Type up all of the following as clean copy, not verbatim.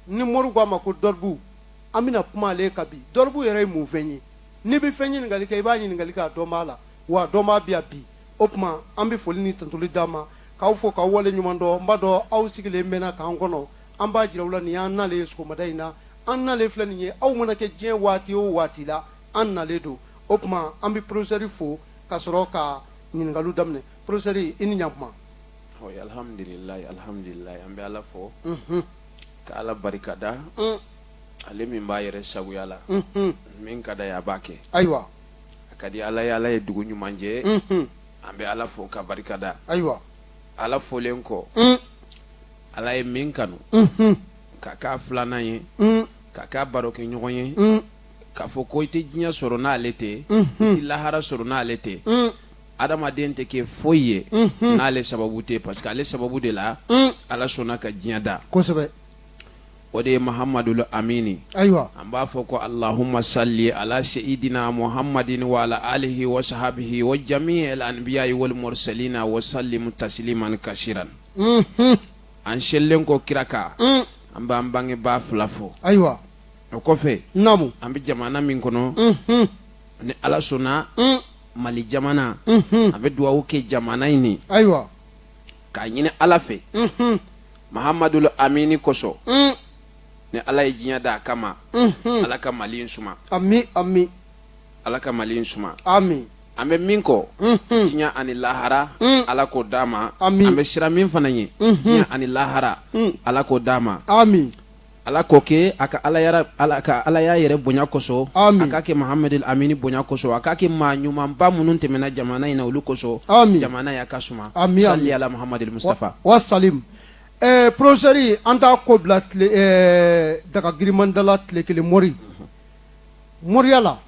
ni moru ko ma ko dorbu amina kuma le kabi dorbu yere mu fenyi ni bi fenyi ngali kay ba ni ngali ka do mala wa do ma biya bi opma ambi foli ni tantuli dama ka fo ka wole nyumando mbado aw sigile mena ka ngono amba jirawla ni anna le sko madaina anna le flani ye aw mana ke je wati o wati la anna le do opma ambi professeur fo ka soro ka ningalu damne professeur ini nyamma o alhamdulillah ambi ala fo ka ala barikada ale min ba yɛrɛ sagoya la min ka da ya bake aywa akadi ala ye dugu ɲuman je an bɛ ala fo ka barikada aywa ala folen kɔ ala ye min kanu ka k'a filanan ye ka k'a barokɛ ɲɔgɔn ye k'a fɔ ko i tɛ diɲɛ sɔrɔ n'ale tɛ i tɛ lahara sɔrɔ n'ale tɛ adamaden tɛ kɛ foyi ye n'ale sababu tɛ parce que ale sababu de la ala sɔnna ka diɲɛ da kosɛbɛ o de ye Muhammadul Amini aywa an b'a fɔ ko Allahumma salli ala sayyidina Muhammadin wa ala alihi wa sahbihi wa jami'il anbiya'i wal mursalina wa sallim tasliman kashiran an shellen ko kiraka an b'an bangebaa fila fo aywa o kɔfɛ namu an bɛ jamana min kɔnɔ ni ala sɔnna Mali jamana an bɛ duwawu kɛ jamana in ni aywa k'a ɲini ala fɛ Muhammadul Amini kosɔn ni ala ye diɲɛ da kama ala ka Mali in suma ami ala ka Mali in suma ami an bɛ min kɔ diɲɛ ani lahara ala k'o d'a ma an ami bɛ sira min fana ye diɲɛ ani lahara ala k'o d'a ma ami ala k'o kɛ a ka ala y'a yɛrɛ bonya kosɔn ami a k'a kɛ Muhammadul Amini bonya kosɔn a k'a kɛ maa ɲumanba minnu tɛmɛna jamana in na olu kosɔn ami jamana y'a ka suma ami salli ala Muhammadul Mustafa wa salim professeur anta ko bla daga girimandala tile kele moriala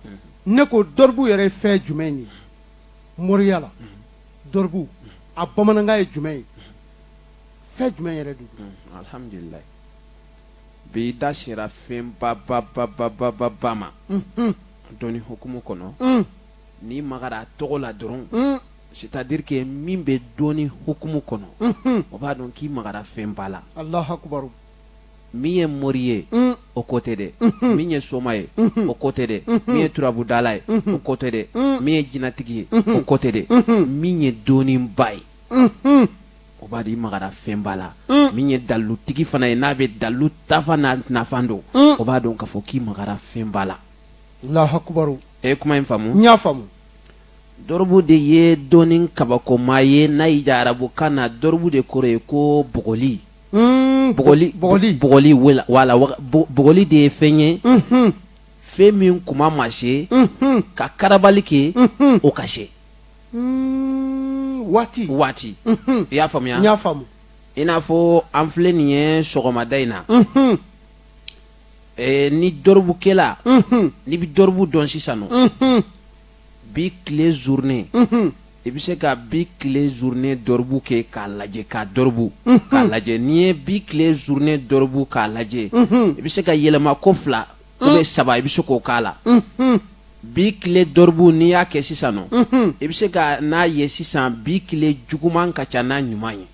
ne ko dorbu yɛrɛ fɛ jumɛn ye moriala dorbu a bamananga ye jumɛn ye fɛ jumɛn yɛrɛ do alhamdulillah bi da sera fɛn ba ma dɔnni hukumu kɔnɔ ni magara tɔgɔ la dɔrɔn c'est-à-dire que min bɛ dɔnni hukumu kɔnɔ o b'a dɔn k'i magara fɛn ba la Allahu akbar min ye mori ye o ko tɛ dɛ min ye soma ye o ko tɛ dɛ min ye turabudala ye o ko tɛ dɛ min ye jinatigi ye o ko tɛ dɛ min ye dɔnniba ye o b'a dɔn i magara fɛn ba la min ye dalutigi fana ye n'a bɛ dalu tafa n'a nafan dɔn o b'a dɔn k'a fɔ k'i magara fɛn ba la Allahu akbar e ye kuma in faamu n y'a faamu dɔrɔbu de ye dɔnni kabakoma ye n'a y'i ja arabukan na dɔrɔbu de kɔrɔ ye ko bɔgɔli bɔgɔli wala bɔgɔli de ye fɛn ye fɛn min kuma ma se ka karabali kɛ o ka se waati i y'a faamuya n y'a faamu i n'a fɔ an filɛ nin ye sɔgɔmada in na ni dɔrɔbukɛla n'i bɛ dɔrɔbu dɔn sisan nɔ bi tile journée i bɛ se ka bi tile journée dɔrɔbu kɛ k'a lajɛ ka dɔrɔbu k'a lajɛ n'i ye bi tile journée dɔrɔbu k'a lajɛ i bɛ se ka yɛlɛma ko fila ou saba i bɛ se k'o k'a la bi tile dɔrɔbu n'i y'a kɛ sisan nɔ i bɛ se ka n'a ye sisan bi tile juguman ka ca n'a ɲuman ye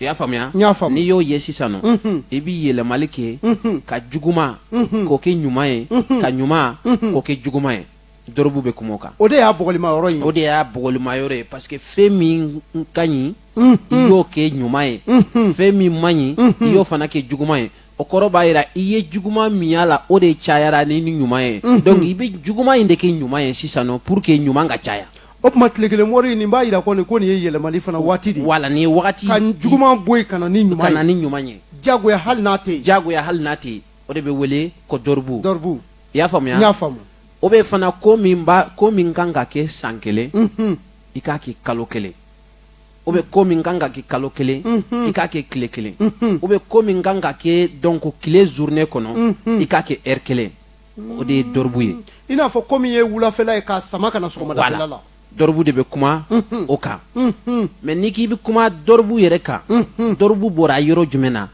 i y'a faamuya n'i y'o ye sisan nɔ i bɛ yɛlɛmali kɛ ka juguman k'o kɛ ɲuman ye ka ɲuman k'o kɛ juguman ye dɔrɔbu bɛ kuma o kan o de y'a bɔgɔlima yɔrɔ ye o de y'a bɔgɔlima yɔrɔ ye parce que fɛn min ka ɲi i y'o kɛ ɲuman ye fɛn min man ɲi i y'o fana kɛ juguman ye o kɔrɔ b'a jira i ye juguman min y'a la o de cayara ni ɲuman ye donc i bɛ juguman in de kɛ ɲuman ye sisan nɔ pour que ɲuman ka caya o tuma tile kelen mori nin b'a jira ko nin ye yɛlɛmali fana waati de ye wala nin ye wagati ka juguman bɔ yen ka na ni ɲuman ye jagoya hali n'a tɛ yen o de bɛ wele ko dɔrɔbu i y'a faamuya n y'a faamu o bɛ fana ko min kan ka kɛ san kelen i k'a kɛ kalo kelen o bɛ ko min kan ka kɛ kalo kelen i k'a kɛ tile kelen o bɛ ko min kan ka kɛ donc tile journée kɔnɔ i k'a kɛ heure kelen o de ye dɔrɔbu ye i n'a fɔ ko min ye wulafɛla ye k'a sama ka na sɔgɔmadafɛla la dɔrɔbu de bɛ kuma o kan mais n'i k'i bɛ kuma dɔrɔbu yɛrɛ kan dɔrɔbu bɔra yɔrɔ jumɛn na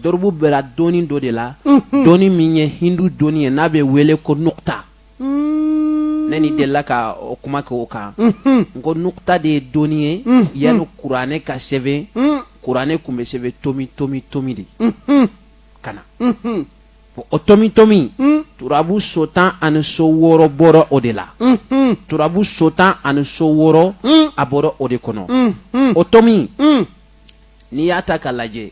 dɔrɔbu bɔra dɔnni dɔ de la dɔnni min ye hindu dɔnni ye n'a bɛ wele ko nukta ne ni delila ka o kuma kɛ o kan n ko nukta de ye dɔnni ye yanni kuranɛ ka sɛbɛn kuranɛ tun bɛ sɛbɛn tomi de kana o tomi tomi turabu so 10 ani so 6 bɔra o de la turabu so 10 ani so 6 a bɔra o de kɔnɔ o tomi n'i y'a ta ka lajɛ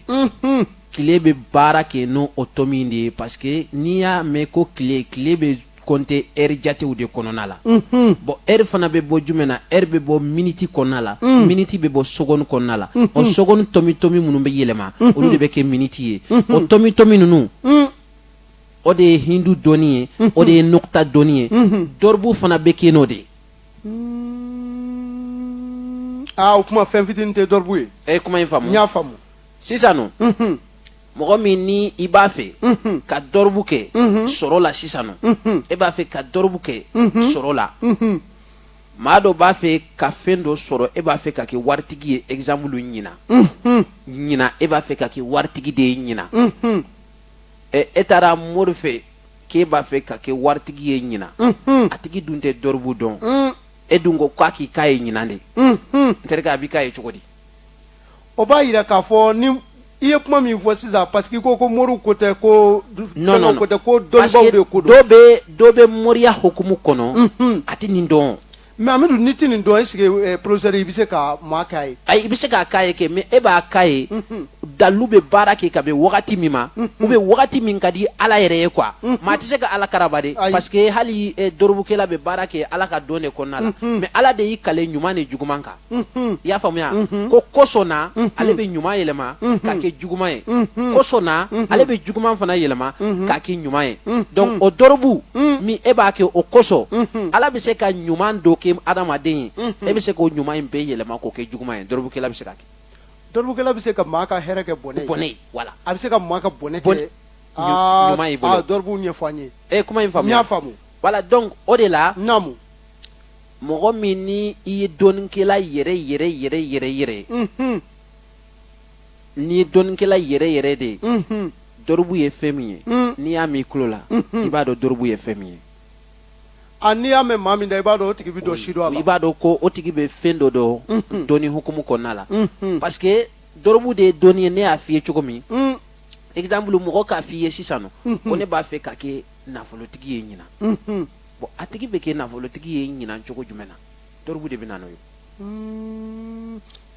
tile bɛ baara kɛ n'o o tomi de ye parce que n'i y'a mɛn ko tile bɛ compter heure jatew de kɔnɔna la bon heure fana bɛ bɔ jumɛn na heure bɛ bɔ minute kɔnɔna la minute bɛ bɔ seconde kɔnɔna la o seconde tomi minnu bɛ yɛlɛma olu de bɛ kɛ minute ye o tomi ninnu o de ye hindu dɔnni ye o de ye nukta dɔnni ye dɔribu fana bɛ kɛ n'o de ye o kuma fɛn fitinin tɛ dɔribu ye kuma in faamu n y'a faamu sisan nɔ mɔgɔ min ni i b'a fɛ ka dɔribu kɛ sɔrɔ la sisan nɔ e b'a fɛ ka dɔribu kɛ sɔrɔ la maa dɔ b'a fɛ ka fɛn dɔ sɔrɔ e b'a fɛ ka kɛ waritigi ye exemple ɲina e b'a fɛ ka kɛ waritigi de ye ɲina e taara mori fɛ k'e b'a fɛ ka kɛ waritigi ye ɲina a tigi dun tɛ dɔribu dɔn e dun ko k'a k'i k'a ye ɲina de n terikɛ a b'i k'a ye cogo di o b'a yira k'a fɔ ni i ye kuma min fɔ sisan parce que ko moriw ko tɛ ko fɛnw ko tɛ ko dɔnnibaw de ko don dɔ bɛ moriya hukumu kɔnɔ a tɛ nin dɔn mais Amadu n'i tɛ nin dɔn est ce que professeur i bɛ se ka maa k'a ye ayi i bɛ se k'a k'a ye kɛ mais e b'a k'a ye dalu bɛ baara kɛ ka bɛn wagati min ma ou bien wagati min ka di ala yɛrɛ ye quoi maa tɛ se ka ala karaba de parce que hali dɔribukɛla bɛ baara kɛ ala ka dɔn de kɔnɔna la mais ala de y'i kale ɲuman ni juguman kan i y'a faamuya ko kosɔn na ale bɛ ɲuman yɛlɛma k'a kɛ juguman ye kosɔn na ale bɛ juguman fana yɛlɛma k'a kɛ ɲuman ye donc o dɔribu min e b'a kɛ o kosɔn ala bɛ se ka ɲuman dɔ kɛ adamaden ye e bɛ se k'o ɲuman in bɛɛ yɛlɛma k'o kɛ juguman ye dɔribukɛla bɛ se ka kɛ dɔribukɛla bɛ se ka maa ka hɛrɛ kɛ bɔnɛ ye voilà a bɛ se ka maa ka bɔnɛ kɛ ɲuman y'i bolo dɔribuw ɲɛfɔ an ye kuma in faamu n y'a faamu voilà donc o de la naamu mɔgɔ min ni i ye dɔnnikɛla yɛrɛ n'i ye dɔnnikɛla yɛrɛ de ye dɔribu ye fɛn min ye n'i y'a mɛn i tulo la i b'a dɔn dɔribu ye fɛn min ye n'i y'a mɛn maa min da i b'a dɔn o tigi bɛ dɔ si dɔn a la i b'a dɔn ko o tigi bɛ fɛn dɔ dɔn dɔnni hukumu kɔnɔna la parce que dɔribu de ye dɔnni ye ne y'a f'i ye cogo min exemple mɔgɔ k'a f'i ye sisan nɔ ko ne b'a fɛ ka kɛ nafolotigi ye ɲina bon a tigi bɛ kɛ nafolotigi ye ɲina cogo jumɛn na dɔribu de bɛ na n'o ye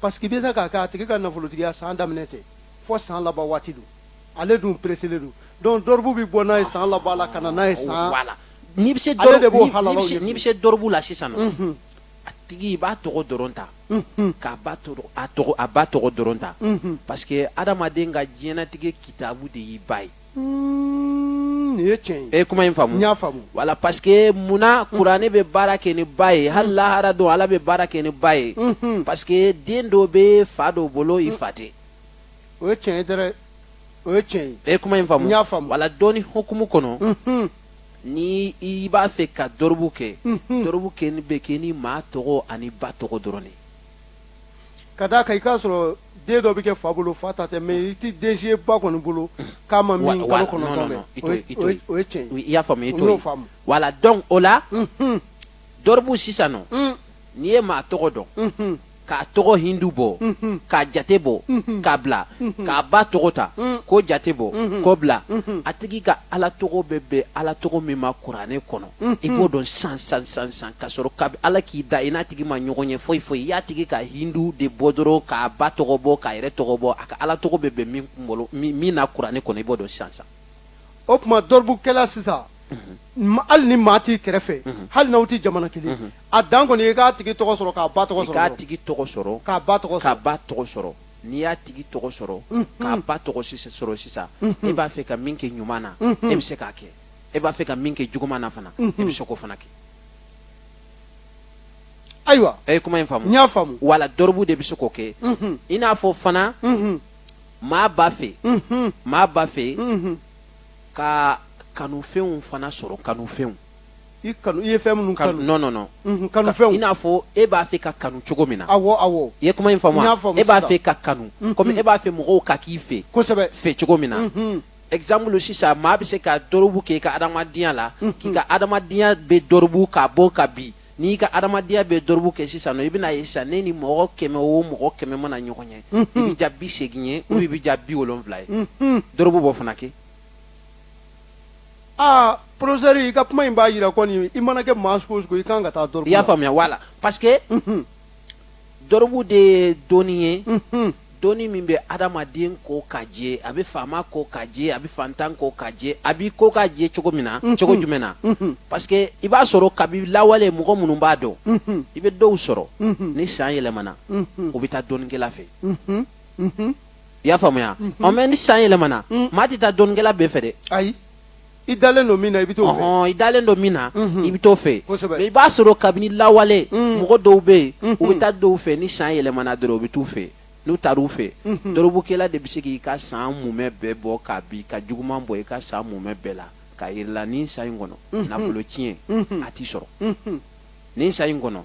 parce que i bɛ se k'a kɛ a tigi ka nafolotigiya san daminɛ tɛ fo san laban waati don ale dun pereselen don donc dɔribu bɛ bɔ n'a ye san laban la ka na n'a ye san n'i bɛ se dɔribu la sisan nɔ a tigi i b'a tɔgɔ dɔrɔn ta k'a ba tɔgɔ dɔrɔn ta parce que adamaden ka diɲɛlatigɛ kitabu de y'i ba ye nin ye tiɲɛ ye kuma in faamu n y'a faamu voilà parce que munna kuranɛ bɛ baara kɛ ni ba ye hali lahara don ala bɛ baara kɛ ni ba ye parce que den dɔ bɛ fa dɔ bolo i fa tɛ o ye tiɲɛ ye dɛrɛ o ye tiɲɛ ye kuma in faamu n y'a faamu voilà dɔnni hukumu kɔnɔ ni i b'a fɛ ka dɔribu kɛ dɔribu kɛ bɛ kɛ ni maa tɔgɔ ani ba tɔgɔ dɔrɔn de ka d'a kan i k'a sɔrɔ den dɔ bɛ kɛ fa bolo fa ta tɛ mais i tɛ den si ye ba kɔni bolo k'a ma min kalo kɔnɔntɔn mɛn o ye tiɲɛ ye i y'a faamu i t'o n'o ye faamu voilà donc o la dɔribu sisan nɔ n'i ye maa tɔgɔ dɔn k'a tɔgɔ hindu bɔ k'a jate bɔ k'a bila k'a ba tɔgɔ ta k'o jate bɔ k'o bila a tigi ka ala tɔgɔ bɛ bɛn ala tɔgɔ min ma kuranɛ kɔnɔ i b'o dɔn san ka sɔrɔ k'a ala k'i da i n'a tigi ma ɲɔgɔn ye foyi foyi i y'a tigi ka hindu de bɔ dɔrɔn k'a ba tɔgɔ bɔ k'a yɛrɛ tɔgɔ bɔ a ka ala tɔgɔ bɛ bɛn min na kuranɛ kɔnɔ i b'o dɔn san o tuma dɔribukɛla sisan hali ni maa t'i kɛrɛfɛ hali n'aw tɛ jamana kelen a dan kɔni i k'a tigi tɔgɔ sɔrɔ k'a ba tɔgɔ sɔrɔ i k'a tigi tɔgɔ sɔrɔ k'a ba tɔgɔ sɔrɔ n'i y'a tigi tɔgɔ sɔrɔ k'a ba tɔgɔ sɔrɔ sisan e b'a fɛ ka min kɛ ɲuman na e bɛ se k'a kɛ e b'a fɛ ka min kɛ juguman na fana e bɛ se k'o fana kɛ ayiwa kuma in faamu n y'a faamu wala dɔribu de bɛ se k'o kɛ i n'a fɔ fana maa b'a fɛ ka kanufɛnw fana sɔrɔ kanufɛnw i ye fɛn minnu kanu non kanufɛnw i n'a fɔ e b'a fɛ ka kanu cogo min na awɔ i ye kuma in faamu e b'a fɛ ka kanu komi e b'a fɛ mɔgɔw ka k'i fɛ kosɛbɛ fɛ cogo min na exemple sisan maa bɛ se ka dɔribu kɛ i ka adamadenya la k'i ka adamadenya bɛ dɔribu k'a bɔ ka bin n'i ka adamadenya bɛ dɔribu kɛ sisan nɔ i bɛna ye sisan ne ni mɔgɔ 100 o mɔgɔ 100 mana ɲɔgɔn ye i bɛ ja 80 ye ou i bɛ ja 70 ye dɔribu b'o fana kɛ professeur i ka kuma in b'a yira kɔni i mana kɛ maa sugu o sugu i kan ka taa dɔrɔgu i y'a faamuya wala parce que dɔrɔgu de ye dɔnni ye dɔnni min bɛ adamaden ko ka jɛ a bɛ faama ko ka jɛ a bɛ fantan ko ka jɛ a b'i ko ka jɛ cogo min na cogo jumɛn na parce que i b'a sɔrɔ kabi lawale mɔgɔ minnu b'a dɔn i bɛ dɔw sɔrɔ ni san yɛlɛmana o bɛ taa dɔnnikɛla fɛ i y'a faamuya mais ni san yɛlɛmana maa tɛ taa dɔnnikɛla bɛɛ fɛ dɛ ayi i dalen don min na i bɛ t'o fɛ i dalen don min na i bɛ t'o fɛ kosɛbɛ mais i b'a sɔrɔ kabini lawale mɔgɔ dɔw bɛ yen u bɛ taa dɔw fɛ ni san yɛlɛmana dɔrɔn u bɛ t'u fɛ n'u taar'u fɛ dɔrɔbukɛla de bɛ se k'i ka san mumɛ bɛɛ bɔ k'a bin ka juguman bɔ i ka san mumɛ bɛɛ la k'a yir'i la ni san in kɔnɔ nafolo tiɲɛ a t'i sɔrɔ ni san in kɔnɔ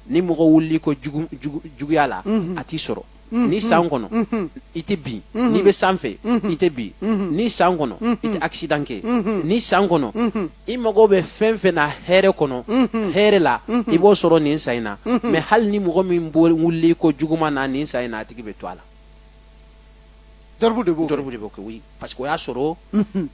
ni mɔgɔ wulili ko juguya la a t'i sɔrɔ ni san kɔnɔ i tɛ bin n'i bɛ sanfɛ i tɛ bin ni san kɔnɔ i tɛ accident kɛ ni san kɔnɔ i mago bɛ fɛn fɛn na hɛrɛ kɔnɔ hɛrɛ la i b'o sɔrɔ nin san in na mais hali ni mɔgɔ min wulili ko juguman na nin san in na a tigi bɛ to a la dɔrɔgu de b'o kɛ oui parce que o y'a sɔrɔ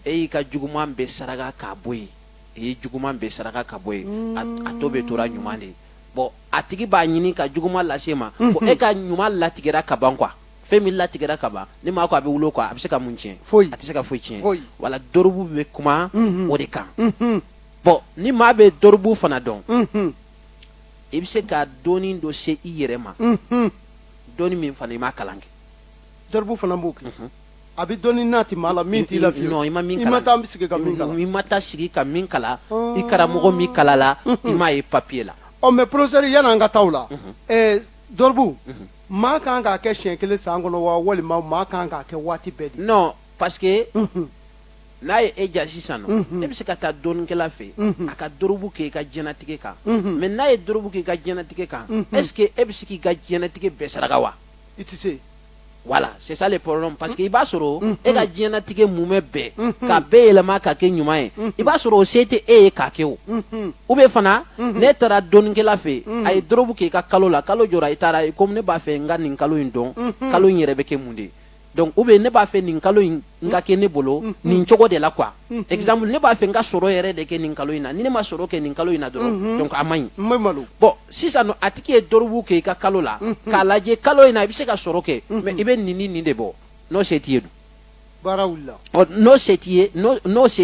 e y'i ka juguman bɛɛ saraka k'a bɔ yen e ye juguman bɛɛ saraka ka bɔ yen a tɔ bɛ tora ɲuman de bon a tigi b'a ɲini ka juguman lase ma bon e ka ɲuman latigɛra ka ban quoi fɛn min latigɛra ka ban ne m'a ko a bɛ wolo quoi a bɛ se ka mun tiɲɛ foyi a tɛ se ka foyi tiɲɛ foyi wala dɔrɔgu bɛ kuma o de kan bon ni maa bɛ dɔrɔgu fana dɔn i bɛ se ka dɔɔni dɔ se i yɛrɛ ma dɔɔni min fana i m'a kalan kɛ dɔrɔgu fana b'o kɛ a bɛ dɔɔni n'a ti maa la min t'i la fiyewu non i ma min kalan i ma taa sigi ka min kalan i ma taa sigi ka min kalan i karamɔgɔ min kalala i m'a ye papier la mais professeur yan'an ka taa o la dɔrɔgu maa kan k'a kɛ siɲɛ kelen san kɔnɔ wa walima maa kan k'a kɛ waati bɛɛ de non parce que n'a ye e ja sisan nɔ e bɛ se ka taa dɔɔnikɛla fɛ a ka dɔrɔgu kɛ i ka diɲɛlatigɛ kan mais n'a ye dɔrɔgu kɛ i ka diɲɛlatigɛ kan est ce que e bɛ se k'i ka diɲɛlatigɛ bɛɛ saraka wa i tɛ se voilà c'est ça le problème parce que i b'a sɔrɔ e ka diɲɛlatigɛ mumɛ bɛɛ ka bɛɛ yɛlɛma ka kɛ ɲuman ye i b'a sɔrɔ o se tɛ e ye k'a kɛ o ou bien fana ne taara dɔɔnikɛla fɛ a ye dɔrɔgu kɛ i ka kalo la kalo jɔra i taara comme ne b'a fɛ n ka nin kalo in dɔn kalo in yɛrɛ bɛ kɛ mun de ye donc ou bien ne b'a fɛ nin kalo in n ka kɛ ne bolo nin cogo de la quoi exemple ne b'a fɛ n ka sɔrɔ yɛrɛ de kɛ nin kalo in na ni ne ma sɔrɔ kɛ nin kalo in na dɔrɔn donc a man ɲi bon sisan a tigi ye dɔrɔgu kɛ i ka kalo la k'a lajɛ kalo in na i bɛ se ka sɔrɔ kɛ mais i bɛ nin ni nin de bɔ n'o se t'i ye dun baara wulila n'o se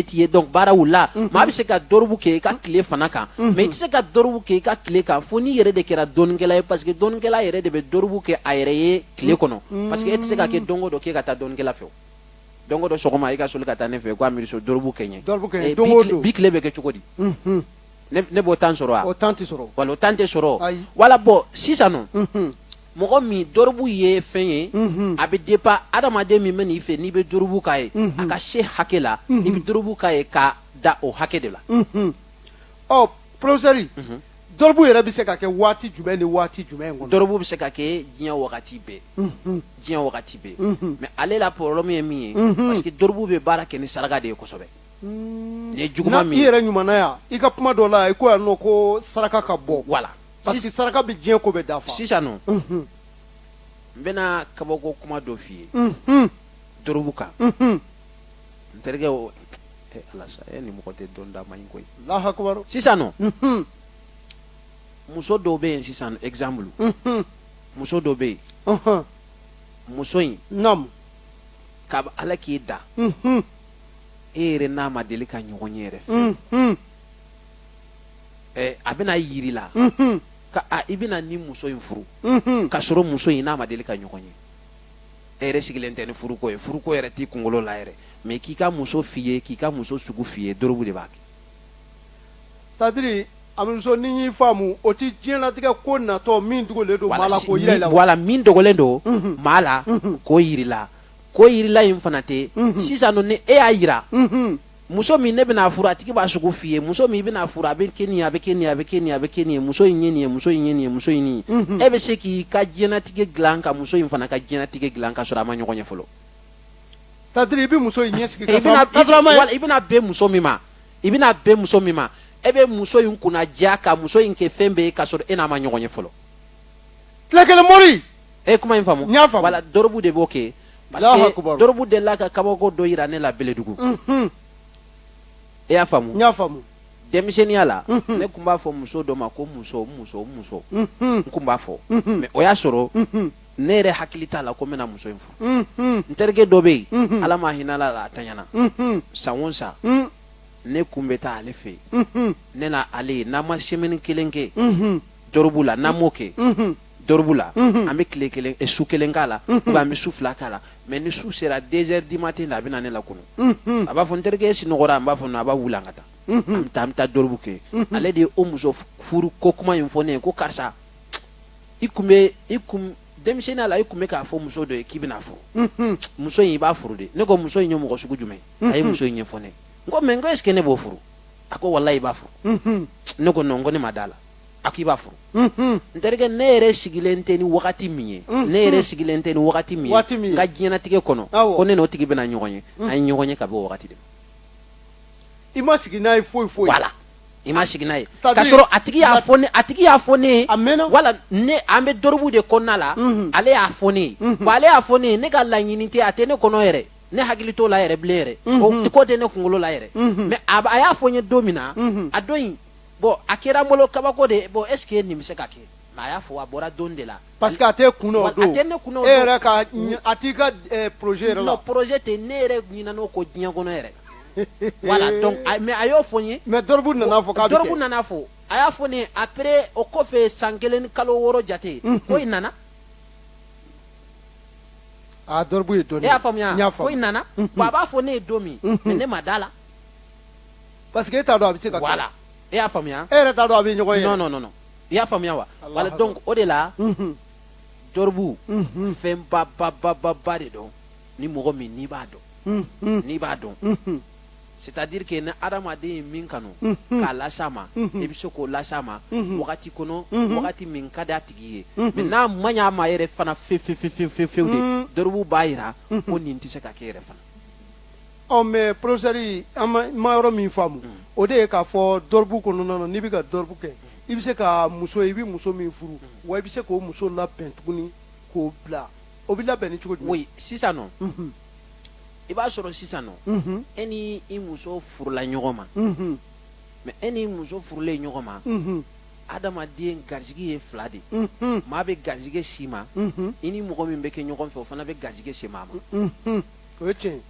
t'i ye donc baara wulila maa bɛ se ka dɔrɔgu kɛ i ka tile fana kan mais i tɛ se ka dɔrɔgu kɛ i ka tile kan fo n'i yɛrɛ de kɛra dɔɔnikɛla ye parce que dɔɔnikɛla yɛrɛ de bɛ dɔrɔgu kɛ a yɛrɛ ye tile kɔnɔ parce que e tɛ se ka kɛ don o don k'e ka taa dɔɔnikɛla fɛ o don o don sɔgɔma e ka soli ka taa ne fɛ k'a miiri so dɔrɔgu kɛ n ye bi tile bɛ kɛ cogo di ne b'o temps sɔrɔ wa o temps tɛ sɔrɔ wala o temps tɛ sɔrɔ wala bon sisan nɔ mɔgɔ min dɔrɔgu ye fɛn ye a bɛ dépend adamaden min bɛ n'i fɛ n'i bɛ dɔrɔgu k'a ye a ka se hakɛ la i bɛ dɔrɔgu k'a ye k'a da o hakɛ de la professeur dɔrɔgu yɛrɛ bɛ se ka kɛ waati jumɛn ni waati jumɛn kɔnɔ dɔrɔgu bɛ se ka kɛ diɲɛ wagati bɛɛ mais ale la problème ye min ye parce que dɔrɔgu bɛ baara kɛ ni saraka de ye kosɛbɛ nin ye juguman min ye i yɛrɛ ɲumana yan i ka kuma dɔ la i ko yan nɔ ko saraka ka bɔ voilà parce que saraka bɛ diɲɛ ko bɛɛ dafa sisan nɔ n bɛna kabako kuma dɔ f'i ye dɔrɔgu kan n terikɛ o ala sa ni mɔgɔ tɛ dɔn da man ɲi koyi Allahu akbar sisan nɔ muso dɔw bɛ yen sisan exemple muso dɔ bɛ yen muso in ka ala k'i da e yɛrɛ n'a ma deli ka ɲɔgɔn ye yɛrɛ fɛ a bɛna yiri la ka i bɛna ni muso in furu ka sɔrɔ muso in n'a ma deli ka ɲɔgɔn ye e yɛrɛ sigilen tɛ ni furuko ye furuko yɛrɛ t'i kunkolo la yɛrɛ mais k'i ka muso f'i ye k'i ka muso sugu f'i ye dɔrɔgu de b'a kɛ c'est-à-dire amuso ni y'i faamu o ti diɲɛlatigɛ ko natɔ min dogolen don maa la k'o yira i la voilà min dogolen don maa la k'o yirila ko yirila in fana tɛ sisan ni e y'a yira muso min ne bɛna furu a tigi b'a sugu f'i ye muso min i bɛna furu a bɛ kɛ nin ye a bɛ kɛ nin ye a bɛ kɛ nin ye a bɛ kɛ nin ye muso in ye nin ye muso in ye nin ye muso in nin ye e bɛ se k'i ka diɲɛlatigɛ dilan ka muso in fana ka diɲɛlatigɛ dilan ka sɔrɔ a ma ɲɔgɔn ye fɔlɔ c'est-à-dire i bɛ muso in ɲɛsigi ka sɔrɔ i bɛna bɛn muso min ma i bɛna bɛn muso min ma e bɛ muso in kunna diya ka muso in kɛ fɛn bɛɛ ye ka sɔrɔ e n'a ma ɲɔgɔn ye fɔlɔ tile kelen mɔri e kuma in faamu n y'a faamu wala dɔrɔgu de b'o kɛ parce que dɔrɔgu delila ka kabako dɔ yira ne la Bɛlɛdugu e y'a faamu n y'a faamu denmisɛnniya la ne kun b'a fɔ muso dɔ ma ko muso n kun b'a fɔ mais o y'a sɔrɔ ne yɛrɛ hakili t'a la ko n bɛna muso in furu n terikɛ dɔ bɛ yen ala ma hinɛ a la a taɲana san o san ne kun bɛ taa ale fɛ yen ne na ale n'an ma semaine kelen kɛ dɔrɔbu la n'an m'o kɛ dɔrɔbu la an bɛ tile kelen su kelen k'a la ou bien an bɛ su fila k'a la mais ni su sera 2 heures du matin la a bɛ na ne lakunu a b'a fɔ n terikɛ e sunɔgɔra n b'a fɔ non a b'a wuli an ka taa an bɛ taa dɔrɔbu kɛ ale de ye o muso furu ko kuma in fɔ ne ye ko karisa denmisɛnninya la i kun bɛ k'a fɔ muso dɔ ye k'i bɛna furu muso in i b'a furu de ne ko muso in ye mɔgɔ sugu jumɛn a ye muso in ɲɛfɔ ne n ko mais n ko est ce que ne b'o furu a ko walahi i b'a furu ne ko non n ko ne ma d'a la a ko i b'a furu n terikɛ ne yɛrɛ sigilen tɛ ni wagati min ye ne yɛrɛ sigilen tɛ ni wagati min ye n ka diɲɛnatigɛ kɔnɔ ko ne n'o tigi bɛna ɲɔgɔn ye an ye ɲɔgɔn ye ka bɔ o wagati de ma i ma sigi n'a ye foyi foyi voilà i ma sigi n'a ye k'a sɔrɔ a tigi y'a fɔ ne ye wala ne an bɛ dɔrɔbu de kɔnɔna la ale y'a fɔ ne ye bon ale y'a fɔ ne ye ne ka laɲini tɛ a tɛ ne kɔnɔ yɛrɛ ne hakili t'o la yɛrɛ bilen yɛrɛ ko tɛ ne kunkolo la yɛrɛ mais a y'a fɔ n ye don min na a don in bon a kɛra n bolo kabako de bon est ce que nin bɛ se ka kɛ mais a y'a fɔ a bɔra don de la parce que a tɛ kun na o don a tɛ ne kun na o don e yɛrɛ ka a t'i ka projet yɛrɛ la non projet tɛ ne yɛrɛ ɲinɛna o ko diɲɛ kɔnɔ yɛrɛ voilà donc mais a y'o fɔ n ye mais dɔrɔbu nana fɔ k'a bɛ kɛ dɔrɔbu nana fɔ a y'a fɔ ne ye après o kɔfɛ san 1 ni kalo 6 jate ko in nana a dɔrɔbu ye dɔɔni e y'a faamuya ko in nana bon a b'a fɔ ne ye don min mais ne ma d'a la parce que e t'a dɔn a bɛ se ka kɛ voilà e y'a faamuya e yɛrɛ t'a dɔn a bɛ ɲɔgɔn ye non non non i y'a faamuya wa voilà donc o de la dɔrɔbu fɛn ba de dɔn ni mɔgɔ min n'i b'a dɔn c'est à dire que ni adamaden ye min kanu k'a las'a ma i bɛ se k'o las'a ma wagati kɔnɔ wagati min ka d'a tigi ye mais n'a ma ɲɛ a ma yɛrɛ fana fewu de dɔrɔbu b'a yira ko nin tɛ se ka kɛ yɛrɛ fana mais professeur an ma yɔrɔ min faamu o de ye k'a fɔ dɔrɔbu kɔnɔna na n'i bɛ ka dɔrɔbu kɛ i bɛ se ka i bɛ muso min furu wa i bɛ se k'o muso labɛn tuguni k'o bila o bɛ labɛn ni cogo jumɛn oui sisan nɔ i b'a sɔrɔ sisan nɔ e ni i muso furula ɲɔgɔn ma mais e ni muso furulen ɲɔgɔn ma adamaden garijigi ye 2 de maa bɛ garijigi si ma i ni mɔgɔ min bɛ kɛ ɲɔgɔn fɛ o fana bɛ garijigi se maa ma o ye tiɲɛ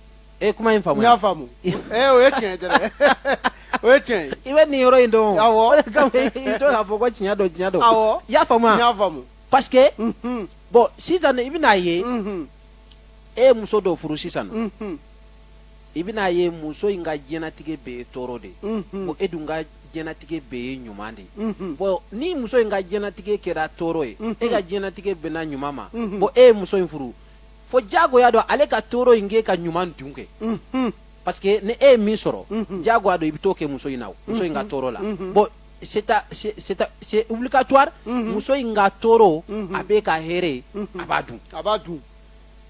e kuma in faamu n y'a faamu o ye tiɲɛ dɛ o ye tiɲɛ i bɛ nin yɔrɔ in dɔn awɔ o de kama i bɛ to k'a fɔ ko tiɲɛ dɔn awɔ i y'a faamu n y'a faamu parce que bon sisan i bɛn'a ye e ye muso dɔ furu sisan nɔ i bɛn'a ye muso in ka diɲɛnatigɛ bɛɛ ye tɔɔrɔ de ye bon e dun ka diɲɛnatigɛ bɛɛ ye ɲuman de ye bon ni muso in ka diɲɛnatigɛ kɛra tɔɔrɔ ye e ka diɲɛnatigɛ bɛnna ɲuman ma bon e ye muso in furu fo diyagoya dɔn ale ka tɔɔrɔ in k'e ka ɲuman dun kɛ parce que ni e ye min sɔrɔ diyagoya dɔn i bɛ t'o kɛ muso in na muso in ka tɔɔrɔ la bon c'est obligatoire muso in ka tɔɔrɔ a b'e ka hɛrɛ a b'a dun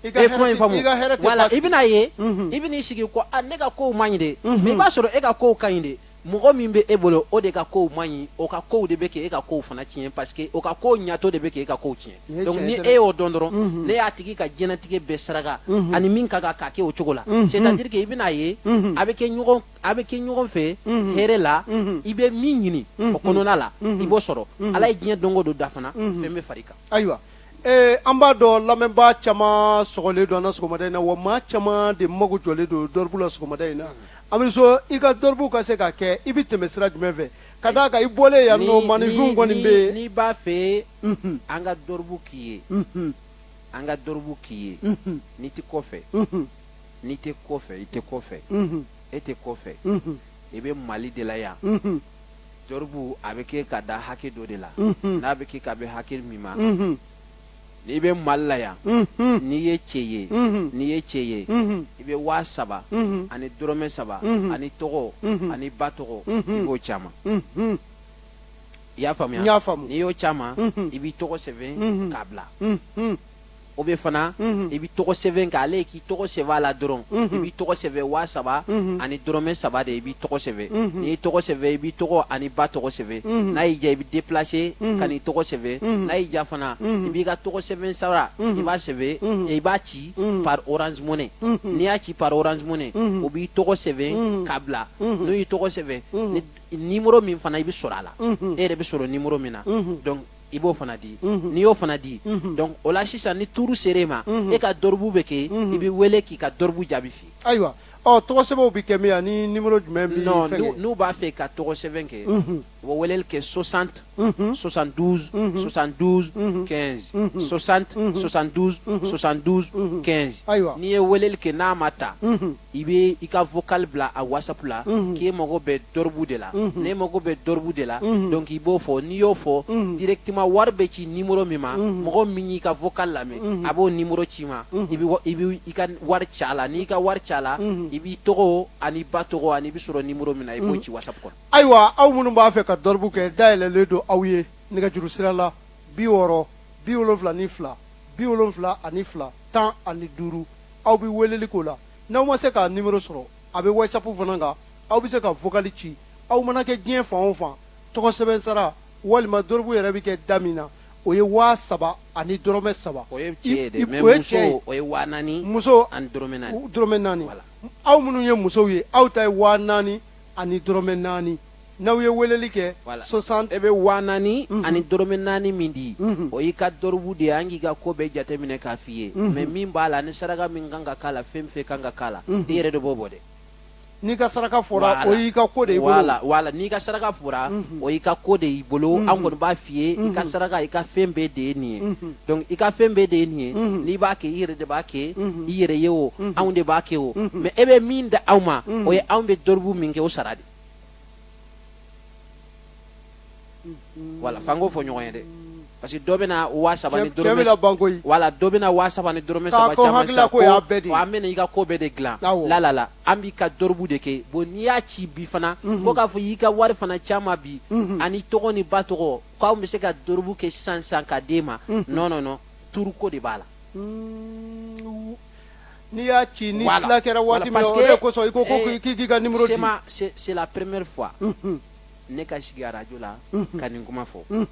i ka hɛrɛ tɛ voilà i bɛn'a ye i bɛn'i sigi ko ne ka kow man ɲi de mais i b'a sɔrɔ e ka kow ka ɲi de mɔgɔ min bɛ e bolo o de ka kow man ɲi o ka kow de bɛ kɛ e ka kow fana tiɲɛ parce que o ka kow ɲɛtɔ de bɛ kɛ e ka kow tiɲɛ donc ni e y'o dɔn dɔrɔn ne y'a tigi ka diɲɛnatigɛ bɛɛ saraka ani min ka kan k'a kɛ o cogo la c'est à dire que i bɛn'a ye a bɛ kɛ ɲɔgɔn fɛ hɛrɛ la i bɛ min ɲini o kɔnɔna la i b'o sɔrɔ ala ye diɲɛ don o don da fana fɛn bɛ far'i kan ayiwa an b'a dɔn lamɛnbaa caman sɔgɔlen don an na sɔgɔmada in na wa maa caman de mago jɔlen don dɔrɔbu la sɔgɔmada in na an bɛ so i ka dɔrɔbu ka se ka kɛ i bɛ tɛmɛ sira jumɛn fɛ ka d'a kan i bɔlen yan nɔ maninfinw kɔni bɛ n'i b'a fɛ an ka dɔrɔbu k'i ye an ka dɔrɔbu k'i ye n'i tɛ kɔfɛ n'i tɛ kɔfɛ i tɛ kɔfɛ e tɛ kɔfɛ i bɛ mali de la yan dɔrɔbu a bɛ kɛ ka da hakɛ dɔ de la n'a bɛ kɛ ka bɛ hakɛ min ma n'i bɛ mali la yan n'i ye cɛ ye i bɛ 7,000 ani dɔrɔmɛ 3 ani tɔgɔ ani ba tɔgɔ i b'o caman i y'a faamuya n'i y'o caman i b'i tɔgɔ sɛbɛn k'a bila o bɛ fana i bɛ tɔgɔ sɛbɛn k'ale k'i tɔgɔ sɛbɛn a la dɔrɔn i b'i tɔgɔ sɛbɛn 3,000 ani dɔrɔmɛ 3 de i b'i tɔgɔ sɛbɛn n'i y'i tɔgɔ sɛbɛn i b'i tɔgɔ ani ba tɔgɔ sɛbɛn n'a y'i diya i bɛ déplacer ka n'i tɔgɔ sɛbɛn n'a y'i diya fana i b'i ka tɔgɔ sɛbɛn sara i b'a sɛbɛn i b'a ci par Orange Money n'i y'a ci par Orange Money o b'i tɔgɔ sɛbɛn k'a bila n'o y'i tɔgɔ sɛbɛn numéro min fana i bɛ sɔrɔ a la e yɛrɛ bɛ sɔrɔ numéro min na donc i b'o fana di n'i y'o fana di donc o la sisan ni tuuru ser'e ma e ka dɔribu bɛ kɛ i bɛ wele k'i ka dɔribu jaabi f'i ye. ayiwa tɔgɔ sɛbɛnw bɛ kɛ min ani numéro jumɛn b'i non fɛnkɛ n'u b'a fɛ ka tɔgɔ sɛbɛn kɛ u bɛ weleli kɛ 60 72 72 15 60 72 72 15 ayiwa n'i ye weleli kɛ n'a ma ta i bɛ i ka vocal bila a WhatsApp la k'e mago bɛ dɔribu de la n'e mago bɛ dɔribu de la donc i b'o fɔ n'i y'o fɔ directement wari bɛ ci numéro min ma mɔgɔ min y'i ka vocal lamɛn a b'o numéro ci ma i bɛ i ka wari ci a la n'i ka wari ci a la i b'i tɔgɔ ani ba tɔgɔ ani i bɛ sɔrɔ numéro min na i b'o ci WhatsApp kɔnɔ. ayiwa aw minnu b'a fɛ ka dɔribu kɛ dayɛlɛlen don aw ye nɛgɛjuru sira la 60 72 72 15 aw bɛ weleli k'o la n'aw ma se k'a numéro sɔrɔ a bɛ WhatsApp fana kan aw bɛ se ka vocal ci aw mana kɛ diɲɛ fan o fan tɔgɔ sɛbɛn sara walima dɔribu yɛrɛ bɛ kɛ da min na o ye 3,000 ani dɔrɔmɛ 3 o ye cɛ ye dɛ mais muso o ye 4,000 muso ani dɔrɔmɛ 4 dɔrɔmɛ 4 aw minnu ye musow ye aw ta ye 4,000 ani dɔrɔmɛ 4 n'aw ye weleli kɛ 60 e bɛ 4,000 ani dɔrɔmɛ 4 min di o y'i ka dɔribu de ye an k'i ka ko bɛɛ jateminɛ k'a f'i ye mais min b'a la ni saraka min kan ka k'a la fɛn fɛn kan ka k'a la i yɛrɛ de b'o bɔ dɛ. n'i ka saraka fɔra o y'i ka ko de y'i bolo wala n'i ka saraka fɔra o y'i ka ko de y'i bolo an kɔni b'a f'i ye i ka saraka i ka fɛn bɛɛ de ye nin ye donc i ka fɛn bɛɛ de ye nin ye n'i b'a kɛ i yɛrɛ de b'a kɛ i yɛrɛ ye o anw de b'a kɛ o mais e bɛ min da anw ma o ye anw bɛ dɔribu min kɛ o sara de. wala fango fɔ ɲɔgɔn ye dɛ parce que dɔ bɛna 3,000 ni dɔrɔmɛ wala dɔ bɛna 3,000 ni dɔrɔmɛ 3 caman sa ko an bɛna i ka ko bɛɛ de dilan la an b'i ka dɔribu de kɛ bon n'i y'a ci bi fana ko k'a fɔ i y'i ka wari fana caman bi ani tɔgɔ ni ba tɔgɔ k'aw bɛ se ka dɔribu kɛ sisan ka d'e ma non tuuruko de b'a la. n'i y'a ci ni tila kɛra waati min na o de kosɔn i ko k'i ka numéro di. c'est la première fois ne ka sigi radio la ka nin kuma fɔ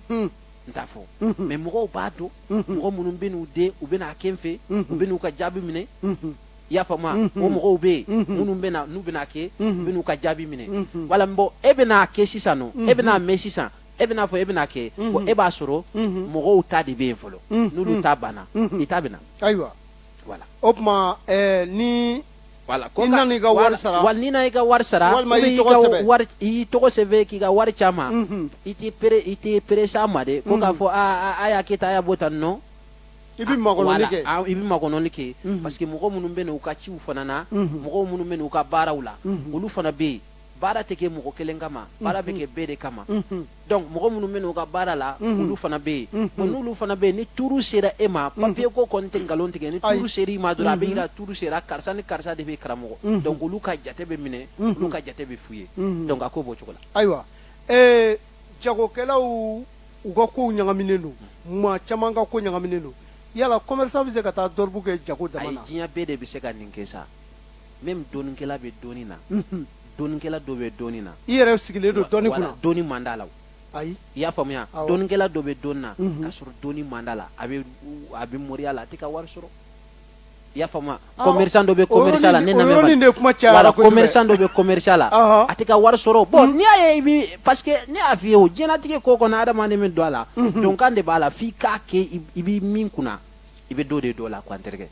n t'a fɔ mais mɔgɔw b'a dɔn mɔgɔ minnu bɛ n'u den u bɛ n'a kɛ n fɛ u bɛ n'u ka jaabi minɛ i y'a faamu o mɔgɔw bɛ yen minnu bɛ na n'u bɛ n'a kɛ u bɛ n'u ka jaabi minɛ wala bon e bɛ n'a kɛ sisan nɔ e bɛ n'a mɛn sisan e bɛ n'a fɔ e bɛ n'a kɛ bon e b'a sɔrɔ mɔgɔw ta de bɛ yen fɔlɔ n'olu ta banna i ta bɛ na. ayiwa voilà o tuma ni voilà i nana i ka wari sara wala n'i nana i ka wari sara walima i y'i tɔgɔ sɛbɛn k'i ka wari caman i tɛ peresa ma dɛ ko k'a fɔ a y'a kɛ tan a y'a bɔ tan non i bɛ makɔnɔni kɛ i bɛ makɔnɔni kɛ parce que mɔgɔ minnu bɛ na u ka ciw fana na mɔgɔ minnu bɛ na u ka baaraw la olu fana bɛ yen baara tɛ kɛ mɔgɔ kelen kama baara bɛ kɛ bɛɛ de kama donc mɔgɔ minnu bɛ na u ka baara la olu fana bɛ yen n'olu fana bɛ yen ni tuuru sera e ma papier ko kɔni tɛ nkalon tigɛ ni tuuru sera i ma dɔrɔn a bɛ yira tuuru sera karisa ni karisa de bɛ karamɔgɔ donc olu ka jate bɛ minɛ olu ka jate bɛ f'u ye donc a ko b'o cogo la. ayiwa jagokɛlaw u ka kow ɲagaminen don maa caman ka ko ɲagaminen don yala commerçant bɛ se ka taa dɔribu kɛ jago dama na. ayi diɲɛ bɛɛ de bɛ se ka nin kɛ sa même dɔnnikɛla bɛ dɔnni na. dɔnnikɛla dɔ bɛ dɔnni na i yɛrɛ sigilen don dɔnni kunna dɔnni man d'a la ayi i y'a faamuya dɔnnikɛla dɔ bɛ dɔnni na k'a sɔrɔ dɔnni man d'a la a bɛ moriya la a tɛ ka wari sɔrɔ i y'a faamuya commerçant dɔ bɛ commerçant la ne lamɛn wala commerçant dɔ bɛ commerçant la a tɛ ka wari sɔrɔ bon n'i y'a ye i bi parce que ne y'a f'i ye o diɲɛlatigɛ ko kɔnɔ adamaden bɛ don a la donc kan de b'a la f'i k'a kɛ i bɛ min kunna i bɛ dɔ de don a la quoi n terikɛ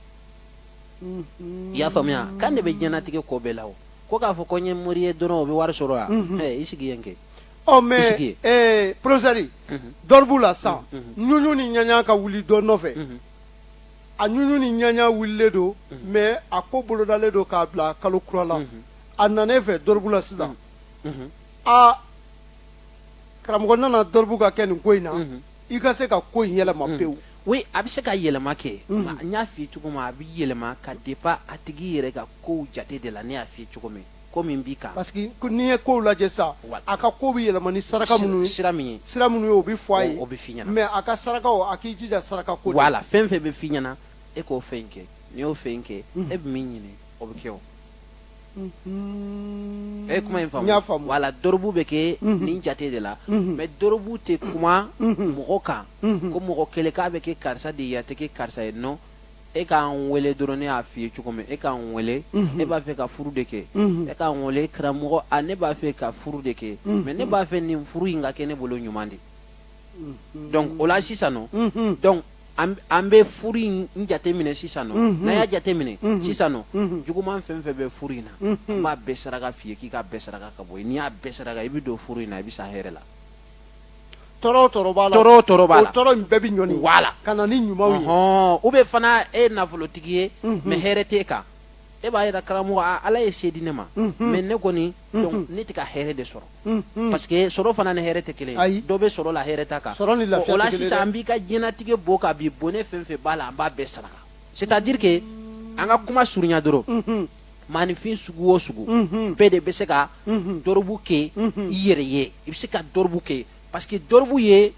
i y'a faamuya kan de bɛ diɲɛlatigɛ ko bɛɛ la o. ko k'a fɔ ko n ye mori ye dɔrɔn o bɛ wari sɔrɔ yan i sigi yen kɛ. mais professeur dɔribu la sisan ɲuɲu ni ɲaɲa ka wuli dɔ nɔfɛ a ɲuɲu ni ɲaɲa wulilen don mais a ko bolodalen don k'a bila kalo kura la a nana e fɛ dɔribu la sisan karamɔgɔ nana dɔribu ka kɛ nin ko in na i ka se ka ko in yɛlɛma pewu. oui a bɛ se ka yɛlɛma kɛ n y'a f'i ye cogo min a bɛ yɛlɛma ka dépend a tigi yɛrɛ ka kow jate de la ne y'a f'i ye cogo min ko min b'i kan. parce que n'i ye kow lajɛ sa a ka ko bɛ yɛlɛma ni saraka minnu ye sira min ye o bɛ fɔ a ye o bɛ f'i ɲɛna mais a ka sarakaw a k'i jija saraka ko de voilà fɛn fɛn bɛ f'i ɲɛna e k'o fɛn kɛ n'i y'o fɛn kɛ e bɛ min ɲini o bɛ kɛ o e kuma in faamu wala dɔrɔbu bɛ kɛ nin jate de la mais dɔrɔbu tɛ kuma mɔgɔ kan ko mɔgɔ kelen k'a bɛ kɛ karisa de ye a tɛ kɛ karisa ye non e k'an wele dɔrɔn ne y'a f'i ye cogo min e k'an wele e b'a fɛ ka furu de kɛ e k'an wele karamɔgɔ a ne b'a fɛ ka furu de kɛ mais ne b'a fɛ nin furu in ka kɛ ne bolo ɲuman de donc o la sisan nɔ donc an bɛ furu in jate minɛ sisan nɔ n'a y'a jate minɛ sisan nɔ juguman fɛn fɛn bɛ furu in na an b'a bɛɛ saraka f'i ye k'i ka bɛɛ saraka ka bɔ yen n'i y'a bɛɛ saraka i bɛ don furu in na i bɛ sa hɛrɛ la tɔɔrɔ b'a la tɔɔrɔ b'a la o tɔɔrɔ in bɛɛ bɛ ɲɔni wala ka na ni ɲumanw ye ou bien fana e nafolotigi ye mais hɛrɛ t'e kan e b'a yira karamɔgɔ ala ye se di ne ma mais ne kɔni donc ne tɛ ka hɛrɛ de sɔrɔ parce que sɔrɔ fana ni hɛrɛ tɛ kelen ye dɔ bɛ sɔrɔ la hɛrɛ t'a kan sɔrɔ ni lafiya tɛ kelen ye o la sisan an b'i ka diɲɛlatigɛ bɔ ka bin bonne fɛn fɛn b'a la an b'a bɛɛ saraka c'est à dire que an ka kuma surunya dɔrɔn maanifin sugu o sugu bɛɛ de bɛ se ka dɔrɔbu kɛ i yɛrɛ ye i bɛ se ka dɔrɔbu kɛ parce que dɔrɔbu ye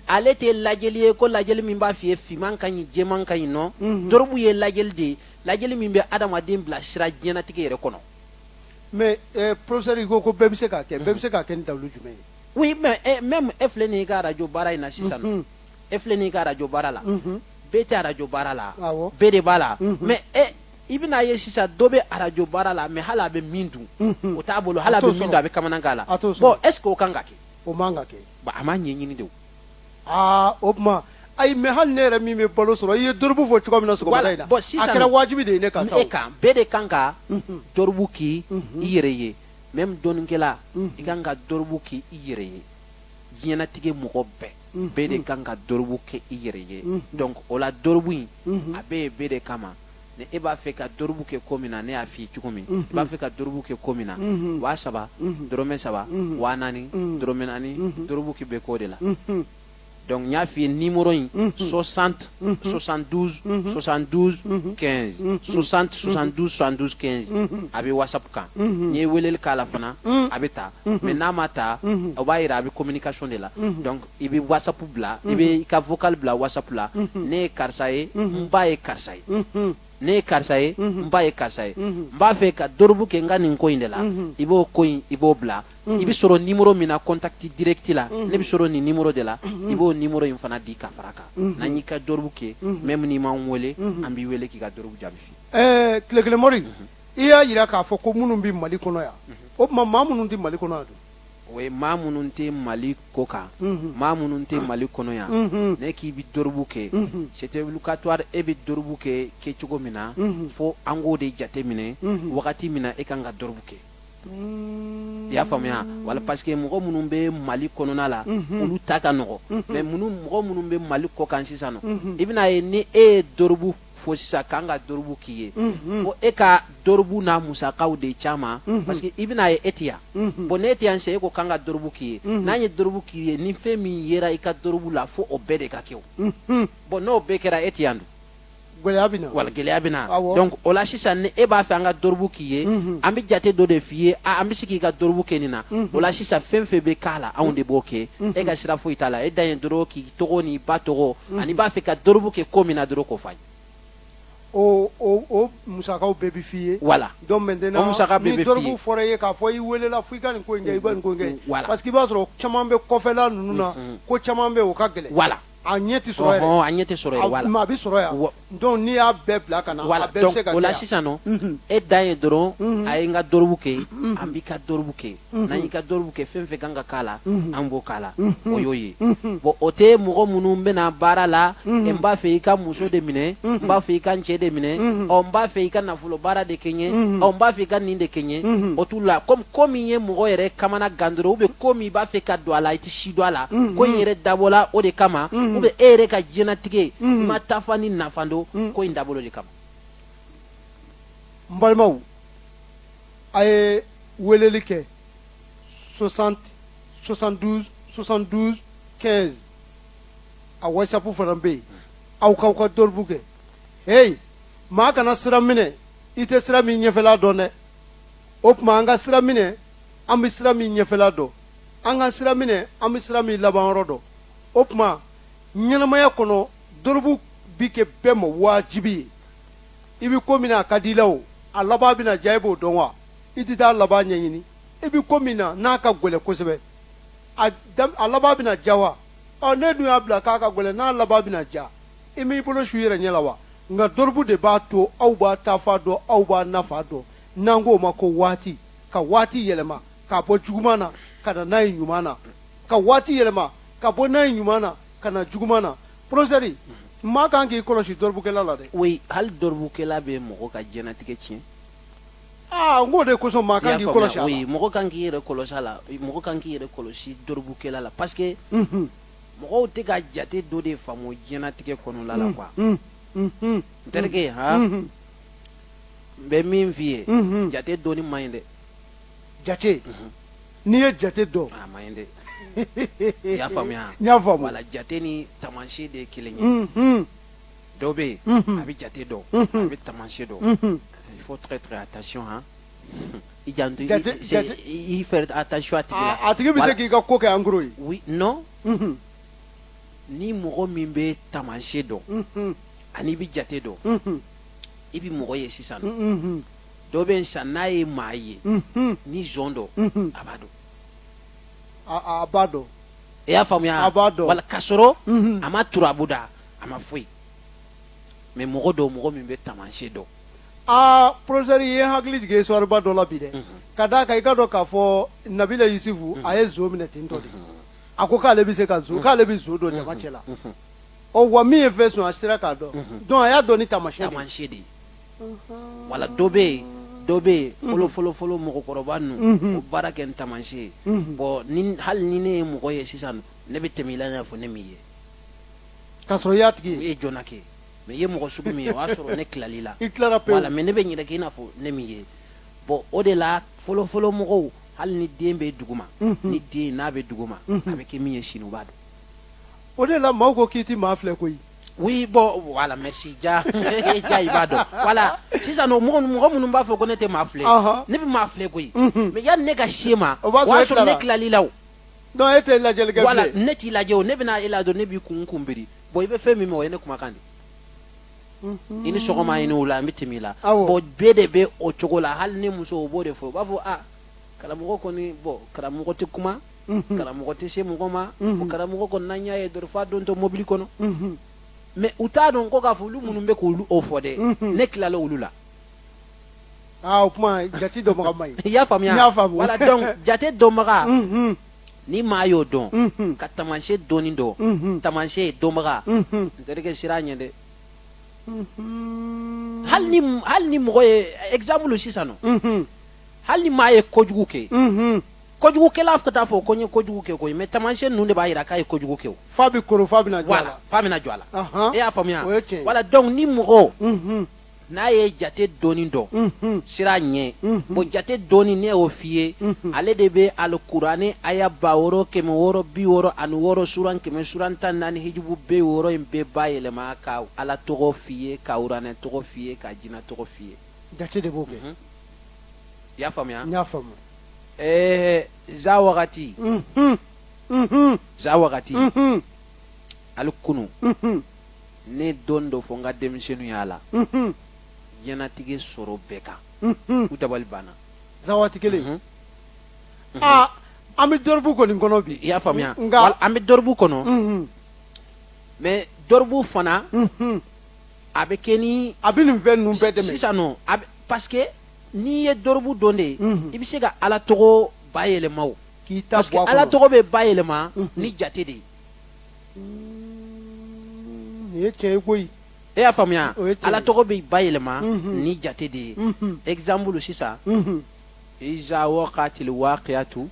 ale tɛ lajɛli ye ko lajɛli min b'a f'i ye finman ka ɲi jɛman ka ɲi nɔ dɔrɔbu ye lajɛli de ye lajɛli min bɛ adamaden bila sira diɲɛlatigɛ yɛrɛ kɔnɔ mais professeur i ko bɛɛ bɛ se k'a kɛ bɛɛ bɛ se k'a kɛ ni dawulo jumɛn ye oui mais même e filɛ nin ye i ka radio baara in na sisan nɔ e filɛ nin ye i ka radio baara la bɛɛ tɛ radio baara la bɛɛ de b'a la mais i bɛna ye sisan dɔ bɛ radio baara la mais hali a bɛ min dun o t'a bolo hali a bɛ min dun a bɛ kamanagan la bon est ce que o kan ka kɛ o man ka kɛ bon a ma ɲɛɲini de o o tuma ayi mais hali ne yɛrɛ min bɛ balo sɔrɔ i ye dɔrɔbu fɔ cogo min na sɔgɔmada in na a kɛra wajibi de ye ne kan sa e kan bɛɛ de kan ka dɔrɔbu k'i yɛrɛ ye même dɔnnikɛla i kan ka dɔrɔbu k'i yɛrɛ ye diɲɛlatigɛ mɔgɔ bɛɛ de kan ka dɔrɔbu kɛ i yɛrɛ ye donc o la dɔrɔbu in a bɛɛ ye bɛɛ de kama ni e b'a fɛ ka dɔrɔbu kɛ ko min na ne y'a f'i ye cogo min i b'a fɛ ka dɔrɔbu kɛ ko min na 3,000 dɔrɔmɛ 3 4,000 dɔrɔmɛ 4 dɔrɔbu k'i bɛ k'o de la donc n y'a f'i ye numéro in 60 72 72 15 60 72 72 15 a bɛ whatsapp kan n'i ye weleli k'a la fana a bɛ ta mais n'a ma ta o b'a yira a bɛ communication de la donc i bɛ whatsapp bila i bɛ i ka vocal bila whatsapp la ne ye karisa ye n ba ye karisa ye ne ye karisa ye n ba ye karisa ye n b'a fɛ ka dɔrɔbu kɛ n ka nin ko in de la i b'o ko in i b'o bila i bɛ sɔrɔ numéro min na contact direct la ne bɛ sɔrɔ nin numéro de la i b'o numéro in fana di ka fara kan n'an y'i ka dɔrɔbu kɛ même n'i m'an wele an b'i wele k'i ka dɔrɔbu jaabi f'i tile kelen mɔri i y'a jira k'a fɔ ko minnu bɛ mali kɔnɔ yan o tuma maa minnu tɛ mali kɔnɔ yan dun o ye maa minnu tɛ mali ko kan maa minnu tɛ mali kɔnɔ yan ne k'i bɛ dɔrɔbu kɛ c'était obligatoire e bɛ dɔrɔbu kɛ kɛcogo min na fo an k'o de jate minɛ wagati min na e kan ka dɔrɔbu kɛ i y'a faamuya wala parce que mɔgɔ minnu bɛ mali kɔnɔna la olu ta ka nɔgɔ mais mɔgɔ minnu bɛ mali kɔ kan sisan nɔ i bɛna ye ni e ye dɔrɔbu fo sisan k'an ka dɔrɔbu k'i ye fo e ka dɔrɔbu n'a musakaw de caman parce que i bɛna ye e tɛ yan bon n'e tɛ yan se e ko k'an ka dɔrɔbu k'i ye n'an ye dɔrɔbu k'i ye ni fɛn min yera i ka dɔrɔbu la fo o bɛɛ de ka kɛ o bon n'o bɛɛ kɛra e tɛ yan dun gɛlɛya bɛ na wala gɛlɛya bɛ na donc o la sisan ni e b'a fɛ an ka dɔrɔbu k'i ye an bɛ jate dɔ de f'i ye an bɛ se k'i ka dɔrɔbu kɛ nin na o la sisan fɛn fɛn bɛ k'a la anw de b'o kɛ e ka sira foyi t'a la e dan ye dɔrɔn k'i tɔgɔ n'i ba tɔgɔ ani b'a fɛ ka dɔrɔbu kɛ ko min na dɔrɔn k'o f'a ye o musakaw bɛɛ bɛ f'i ye voilà donc maintenant o musaka bɛɛ bɛ f'i ye ni dɔrɔbu fɔra i ye k'a fɔ i welela fo i ka nin ko in kɛ i bɛ nin ko in kɛ voilà parce que i b'a sɔrɔ caman bɛ kɔfɛla ninnu na ko caman bɛ o ka gɛlɛn voilà a ɲɛ tɛ sɔrɔ yɛrɛ a ɲɛ tɛ sɔrɔ yɛrɛ voilà mais a bɛ sɔrɔ yan donc n'i y'a bɛɛ bila ka na a bɛɛ bɛ se ka kɛ o la sisan nɔ e dan ye dɔrɔn a ye n ka dɔrɔbu kɛ an b'i ka dɔrɔbu kɛ n'an y'i ka dɔrɔbu kɛ fɛn fɛn kan ka k'a la an b'o k'a la o y'o ye bon o tɛ mɔgɔ minnu bɛna baara la n b'a fɛ i ka muso de minɛ n b'a fɛ i ka n cɛ de minɛ n b'a fɛ i ka nafolo baara de kɛ n ye n b'a fɛ i ka nin de kɛ n ye o t'u la comme ko min ye mɔgɔ yɛrɛ kamana gan dɔrɔn ou bien ko min b'a fɛ ka don a la i tɛ si don a la ko in yɛrɛ dabɔla o de kama ou bien e yɛrɛ ka diɲɛlatigɛ i ma tafa ni nafa don ko in dabolo de kama n balimaw a ye weleli kɛ 60 72 72 15 a whatsapp fana bɛ yen aw k'aw ka dɔrɔbu kɛ hey maa kana sira minɛ i tɛ sira min ɲɛfɛla dɔn dɛ o tuma an ka sira minɛ an bɛ sira min ɲɛfɛla dɔn an ka sira minɛ an bɛ sira min laban yɔrɔ dɔn o tuma ɲɛnamaya kɔnɔ bi kɛ bɛɛ ma wajibi ye i bi ko min na a ka di i la o a laban bɛna ja i b'o dɔn wa i tɛ taa laban ɲɛɲini i bi ko min na n'a ka gɛlɛn kosɛbɛ a laban bɛna ja wa ne dun y'a bila k'a ka gɛlɛn n'a laban bɛna ja i m'i bolo su i yɛrɛ ɲɛ la wa nka dɔribu de b'a to aw b'a tafa dɔn aw b'a nafa dɔn n'an k'o ma ko waati ka waati yɛlɛma k'a bɔ juguman na ka na n'a ye ɲuman na ka waati yɛlɛma ka bɔ n'a ye ɲuman na ka na juguman na professeur maa kan k'i kɔlɔsi dɔribukɛla la dɛ. oui hali dɔribukɛla bɛ mɔgɔ ka diɲɛnatigɛ tiɲɛ. n k'o de kosɔn maa kan k'i kɔlɔsi a la. oui mɔgɔ kan k'i yɛrɛ kɔlɔsi a la mɔgɔ kan k'i yɛrɛ kɔlɔsi dɔribukɛla la parce que mɔgɔw tɛ ka jate dɔ de faamu diɲɛnatigɛ kɔnɔna la quoi. n terikɛ n bɛ min f'i ye jate dɔɔni man ɲi dɛ. jate n'i ye jate dɔn. a man ɲi dɛ. i y'a faamuya. n y'a faamu. wala jate ni tamasiyɛn de ye kelen ye. dɔw bɛ yen a bɛ jate dɔn a bɛ tamasiyɛn dɔn. il faut très très attention han. i janto i faire attention a tigi la. a tigi bɛ se k'i ka ko kɛ en gros ye. oui non. ni mɔgɔ min bɛ tamasiyɛn dɔn ani bɛ jate dɔn i bɛ mɔgɔ ye sisan nɔ dɔw bɛ yen sisan n'a ye maa ye ni zɔn dɔn a b'a dɔn. a b'a dɔn. i y'a faamuya. a b'a dɔn. wala k'a sɔrɔ a ma turabu da a ma foyi mais mɔgɔ dɔw mɔgɔ min bɛ tamasiyɛn dɔn. professeur i ye hakili jigin histoire ba dɔ la bi dɛ ka d'a kan i ka dɔn k'a fɔ nabila yusufu a ye zo minɛ ten tɔ de a ko k'ale bɛ se ka zo k'ale bɛ zo dɔn jama cɛ la wa min ye fɛn sɔn a sera k'a dɔn donc a y'a dɔn ni tamasiyɛn de ye. wala dɔ bɛ yen fɔlɔ mɔgɔkɔrɔba ninnu o baara kɛ ni tamasiyɛn ye bon hali ni ne ye mɔgɔ ye sisan ne bɛ tɛmɛ i la n'a fɔ ne m'i ye. k'a sɔrɔ i y'a tigi ye. i ye jɔna kɛ mais i ye mɔgɔ sugu min ye o y'a sɔrɔ ne tilal'i la. i tilara pewu. wala mais ne bɛ n yɛrɛ kɛ i n'a fɔ ne m'i ye bon o de la fɔlɔ mɔgɔw hali ni den bɛ duguma ni den n'a bɛ duguma a bɛ kɛ min ye sini u b'a dɔn. o de la maaw ko k'i ti maa filɛ koyi. oui bon voilà merci ja i b'a dɔn voilà sisan nɔ mɔgɔ minnu b'a fɔ ko ne tɛ maa filɛ ne bɛ maa filɛ koyi mais yanni ne ka se ma o b'a sɔrɔ ne tilal'i la o. donc e tɛ lajɛli kɛ bilen. voilà ne t'i lajɛ o ne bɛna e la dɔn ne b'i kun biri bon i bɛ fɛn min mɛn o ye ne kumakan de. i ni sɔgɔma i ni wula an bɛ tɛmɛ i la bon bɛɛ de bɛ o cogo la hali ni muso o b'o de fɔ u b'a fɔ karamɔgɔ kɔni bon karamɔgɔ tɛ kuma karamɔgɔ tɛ se mɔgɔ ma karamɔgɔ kɔni n'an y'a ye dɔrɔn f'a don tɔ mobili kɔnɔ mais u t'a dɔn ko k'a fɔ olu minnu bɛ k'olu o fɔ dɛ ne tilala olu la. o kuma jate dɔnbaga man ɲi. i y'a faamuya. n y'a faamu. voilà donc jate dɔnbaga ni maa y'o dɔn ka tamasiyɛn dɔɔni dɔn tamasiyɛn dɔnbaga n terikɛ sira a ɲɛ dɛ. hali ni mɔgɔ ye exemple sisan nɔ hali ni maa ye kojugu kɛ kojugukɛla ka taa fɔ ko n ye kojugu kɛ koyi mais tamasiyɛn ninnu de b'a jira k'a ye kojugu kɛ o. f'a bɛ koro f'a bɛna jɔ a la. voilà f'a bɛna jɔ a la. e y'a faamuya. o ye tiɲɛ ye. voilà donc ni mɔgɔ n'a ye jate dɔɔni dɔn sira ɲɛ bon jate dɔɔni ne y'o f'i ye ale de bɛ alikuranɛ aya 666 suran 14 hijibu 60 in bɛɛ bayɛlɛma ka ala tɔgɔ f'i ye ka uranɛ tɔgɔ f'i ye ka jinɛ tɔgɔ f'i ye. jate de b'o kɛ. i y'a faamuya. n y'a faamu. za wagati ali kunu ne don dɔ fɔ n ka denmisɛnninw y'a la diɲɛnatigɛ sɔrɔ bɛɛ kan u dabali banna. za waati kelen an bɛ dɔribu kɔni kɔnɔ bi. i y'a faamuya an bɛ dɔribu kɔnɔ mais dɔribu fana a bɛ kɛ ni a bɛ nin fɛn ninnu bɛɛ dɛmɛ sisan nɔ parce que n'i ye dɔribu dɔn de i bɛ se ka ala tɔgɔ bayɛlɛma o k'i ta parce que bɔ a kɔnɔ. ala tɔgɔ bɛ bayɛlɛma ni jate de ye. nin ye tiɲɛ ye koyi. e y'a faamuya O ye tiɲɛ ye. ala tɔgɔ bɛ bayɛlɛma ni jate de ye exemple sisan iza waqatil waqiyatu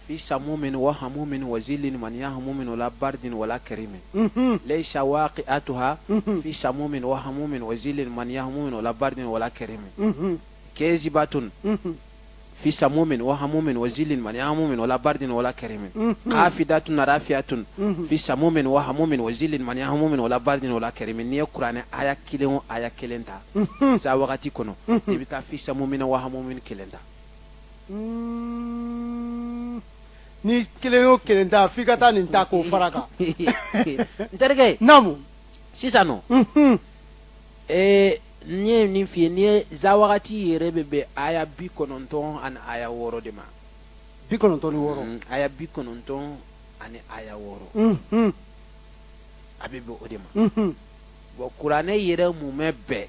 fi samumin wa hamumin wa zillin man yahmumin wala bardin wala karimin laysa waqi'atuha fi samumin wa hamumin wa zillin man yahmumin wala bardin wala karimin kezibatun fi samumin wa hamumin wa zillin man yahmumin wala bardin wala karimin qafidatun rafiatun fi samumin wa hamumin wa zillin man yahmumin wala bardin wala karimin ni qur'an aya kelen o aya kelen ta za wagati kono ibita fi samumin wa hamumin kelen ta ni kelen o kelen ta f'i ka taa nin ta k'o fara kan n terikɛ naamu sisan nɔ n ye nin f'i ye n'i ye zawagati yɛrɛ bɛ bɛn aya 96 ani aya 6 de ma 96 aya 96 ani aya 6 a bɛ bɛn o de ma bon kuranɛ yɛrɛ mumɛ bɛɛ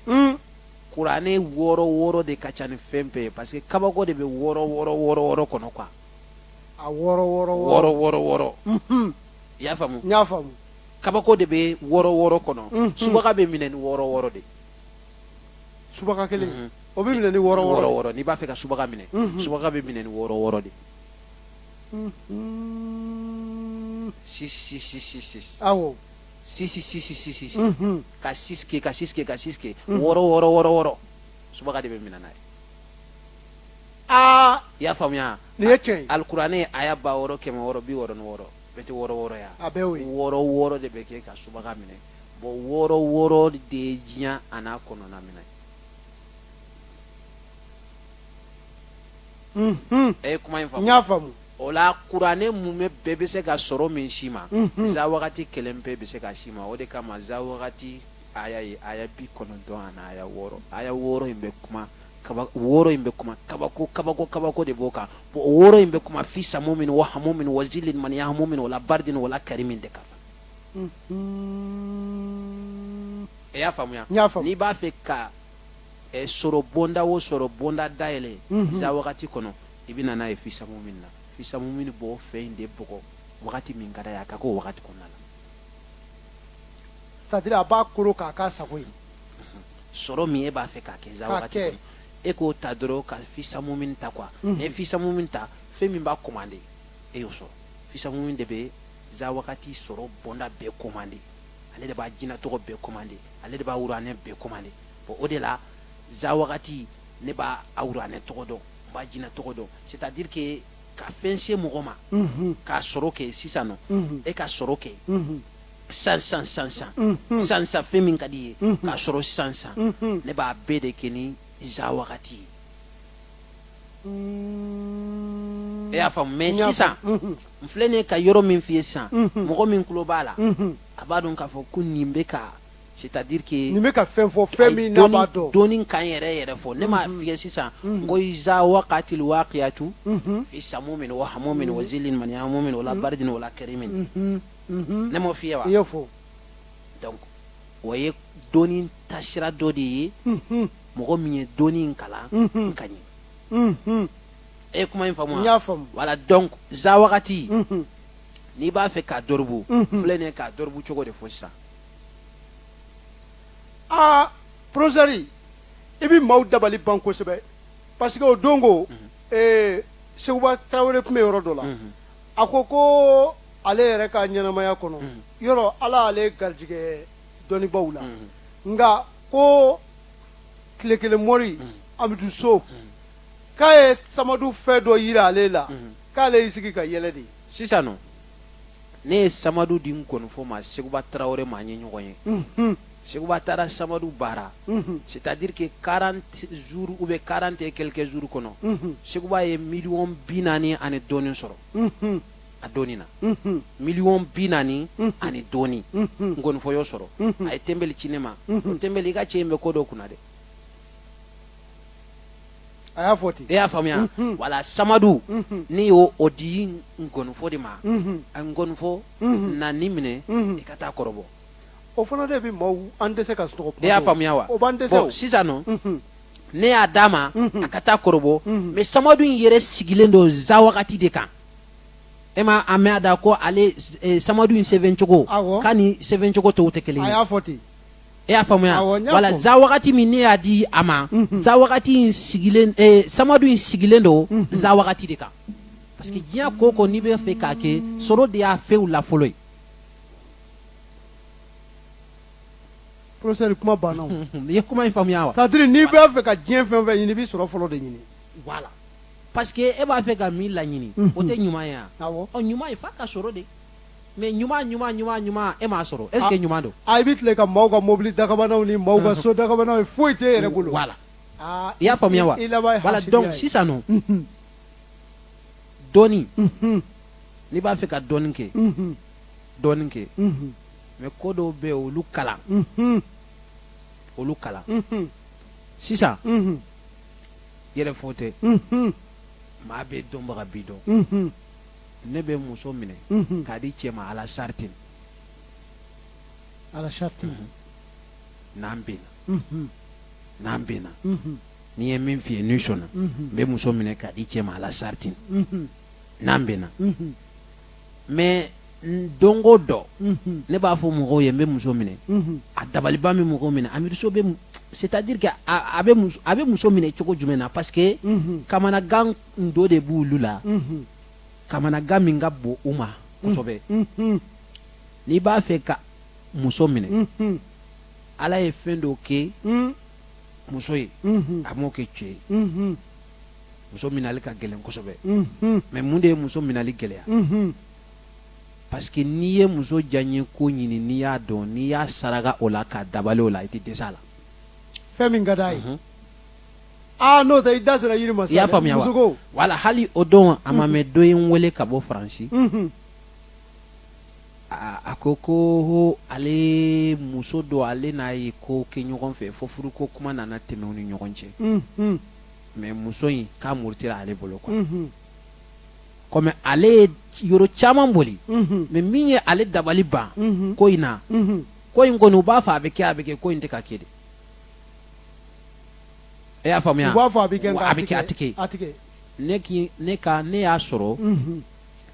kuranɛ 6 de ka ca ni fɛn bɛɛ ye parce que kabako de bɛ 6 kɔnɔ quoi a 6 i y'a faamu n y'a faamu kabako de bɛ 6 kɔnɔ subaga bɛ minɛ ni 6 de subaga kelen o bɛ minɛ ni 6 n'i b'a fɛ ka subaga minɛ subaga bɛ minɛ ni 6 de 6 awɔ 6 ka 6 kɛ ka 6 kɛ ka 6 kɛ 6 subaga de bɛ minɛ n'a ye aa i y'a faamuya nin ye tiɲɛ ye alikuranɛ aya 6 666 bɛɛ tɛ 6 ya a bɛɛ y'o ye 6 de bɛ kɛ ka subaga minɛ bon 6 de ye diɲɛ a n'a kɔnɔna minɛ e ye kuma in faamu n y'a faamu o la kuranɛ mumɛ bɛɛ bɛ se ka sɔrɔ min si ma zawagati kelen bɛɛ bɛ se ka si ma o de kama zawagati aya ye aya 90 ani aya 6 aya 6 in bɛ kuma kabako de b'o kan bon o 6 in bɛ kuma fi samumin wa hamumin wa zillin man yahmumin wala bardin wala karimin de kan e y'a faamuya n y'a faamu n'i b'a fɛ ka sɔrɔ bonda o sɔrɔ bonda dayɛlɛ zawagati kɔnɔ i bɛ na n'a ye fi samumin na fi samumin b'o fɛn in de bɔgɔ wagati min ka d'a ye a ka k'o wagati kɔnɔna la c'est à dire a b'a koro k'a k'a sago ye sɔrɔ min e b'a fɛ k'a kɛ zawagati kɔnɔ e k'o ta dɔrɔn ka fisamumin ta quoi e fisamumin ta fɛn min b'a commandé e y'o sɔrɔ fisamumin de bɛ zawagati sɔrɔ bonda bɛɛ commandé ale de b'a jinɛtɔgɔ bɛɛ commandé ale de b'a wuranɛ bɛɛ commandé bon o de la zawagati ne b'a wuranɛ tɔgɔ dɔn n b'a jinɛtɔgɔ dɔn c'est à dire que ka fɛn se mɔgɔ ma k'a sɔrɔ kɛ sisan nɔ e ka sɔrɔ kɛ sansan fɛn min ka di ye k'a sɔrɔ sansan ne b'a bɛɛ de kɛ ni zawagati e y'a faamu mais sisan n filɛ nin ye ka yɔrɔ min f'i ye sisan mɔgɔ min tulo b'a la a b'a dɔn k'a fɔ ko nin bɛ ka c'est à dire que nin bɛ ka fɛn fɔ fɛn min n'a b'a dɔn dɔɔni kan yɛrɛ fɔ ne m'a f'i ye sisan n ko zawaqatil waqiyatu fi samumin wa hamumin wa zillin man yahmumin wala bardin wala karimin ne m'o f'i ye wa i y'o fɔ donc o ye dɔɔni tasira dɔ de ye mɔgɔ min ye dɔɔni in kalan ka ɲɛ e ye kuma in faamu wa n y'a faamu voilà donc zawagati n'i b'a fɛ k'a dɔribu filɛ nin ye k'a dɔribu cogo de fɔ sisan aa professeur i bɛ maaw dabali ban kosɛbɛ parce que o don ko seguba tarawele tun bɛ yɔrɔ dɔ la a ko ale yɛrɛ ka ɲɛnamaya kɔnɔ yɔrɔ ala y'ale garijɛgɛ dɔnnibaaw la nka ko tile kelen mɔri amidu so k'a ye samadu fɛn dɔ yira ale la k'ale y'i sigi ka yɛlɛ de sisan nɔ ne ye samadu di n gɔnifɔ ma seguba tarawele ma an ye ɲɔgɔn ye seguba taara samadu baara c'est à dire que 40 jours ou bien 40 et quelques jours kɔnɔ seguba ye 40,000 ani dɔɔni sɔrɔ a dɔɔni na 40,000 ani dɔɔni n gɔnifɔ y'o sɔrɔ a ye tɛnbɛli ci ne ma tɛnbɛli i ka cɛ in bɛ ko dɔ kunna dɛ a y'a fɔ ten e y'a faamuya wala samadu ni y'o o di n gɔnifɔ de ma a gɔnifɔ na ni minɛ i ka taa kɔrɔbɔ o fana de bɛ maaw an tɛ se ka sunɔgɔ kuma e y'a faamuya wa o b'an dɛsɛ bon sisan nɔ ne y'a d'a ma a ka taa kɔrɔbɔ mais samadu in yɛrɛ sigilen don zawagati de kan e ma a mɛn a da ko ale samadu in sɛbɛn cogo k'a ni sɛbɛn cogo tɔw tɛ kelen a ye y'a fɔ ten e y'a faamuya awɔ n y'a wala faamu. zawagati min ne y'a di a ma zawagati in sigilen samadu in sigilen don zawagati de kan parce que diɲɛ ko o ko n'i bɛ fɛ k'a kɛ sɔrɔ de y'a fɛnw la fɔlɔ ye professeur kuma banna o i ye kuma in faamuya wa c'est à dire n'i b'a fɛ ka diɲɛ fɛn o fɛn ɲini i b'i sɔrɔ fɔlɔ de ɲini voilà parce que e b'a fɛ ka min laɲini o tɛ ɲuman ye wa awɔ ɔ ɲuman ye f'a ka sɔrɔ de mais ɲuman e m'a sɔrɔ est ce que ɲuman don a i bɛ tile ka maaw ka mobili dagabanaw ni maaw ka so dagabanaw ye foyi t'e yɛrɛ bolo voilà aa i y'a faamuya wa i laban ye voilà hasidiya donc ye. sisan nɔ dɔɔni n'i b'a fɛ ka dɔɔnin kɛ mais ko dɔw bɛ yen olu kalan sisan yɛrɛ fɔ tɛ maa bɛ dɔnbaga bi dɔn ne bɛ muso minɛ k'a di cɛ ma ala sariti n'an bɛnna n'i ye min f'i ye n'i sɔnna n bɛ muso minɛ k'a di cɛ ma ala sariti n'an bɛnna mais don o dɔ ne b'a fɔ mɔgɔw ye n bɛ muso minɛ a dabaliban bɛ mɔgɔw minɛ amiduso bɛ c'est-à-dire que a bɛ muso minɛ cogo jumɛn na parce que kamanagan dɔ de b'olu la kamanagan min ka bon u ma kosɛbɛ n'i b'a fɛ ka muso minɛ ala ye fɛn dɔ kɛ muso ye a m'o kɛ cɛ ye muso minɛli ka gɛlɛn kosɛbɛ mais mun de ye muso minɛli gɛlɛya parce que n'i ye muso diyaɲe ko ɲini n'i y'a dɔn n'i y'a saraka o la k'a dabali o la i tɛ dɛsɛ a la fɛn min ka d'a ye n'o tɛ i da sera yiri ma sa i y'a faamuya wa wala hali o don a ma mɛn dɔ ye n wele ka bɔ faransi a ko ale muso dɔ ale n'a ye ko kɛ ɲɔgɔn fɛ fo furuko kuma nana tɛmɛ u ni ɲɔgɔn cɛ mais muso in k'a murutira ale bolo quoi comme ale ye yɔrɔ caman boli mais min ye ale dabali ban ko in na ko in kɔni u b'a fɔ a bɛ kɛ ko in tɛ ka kɛ de e y'a faamuya u b'a fɔ a bɛ kɛ a tɛ kɛ ne y'a sɔrɔ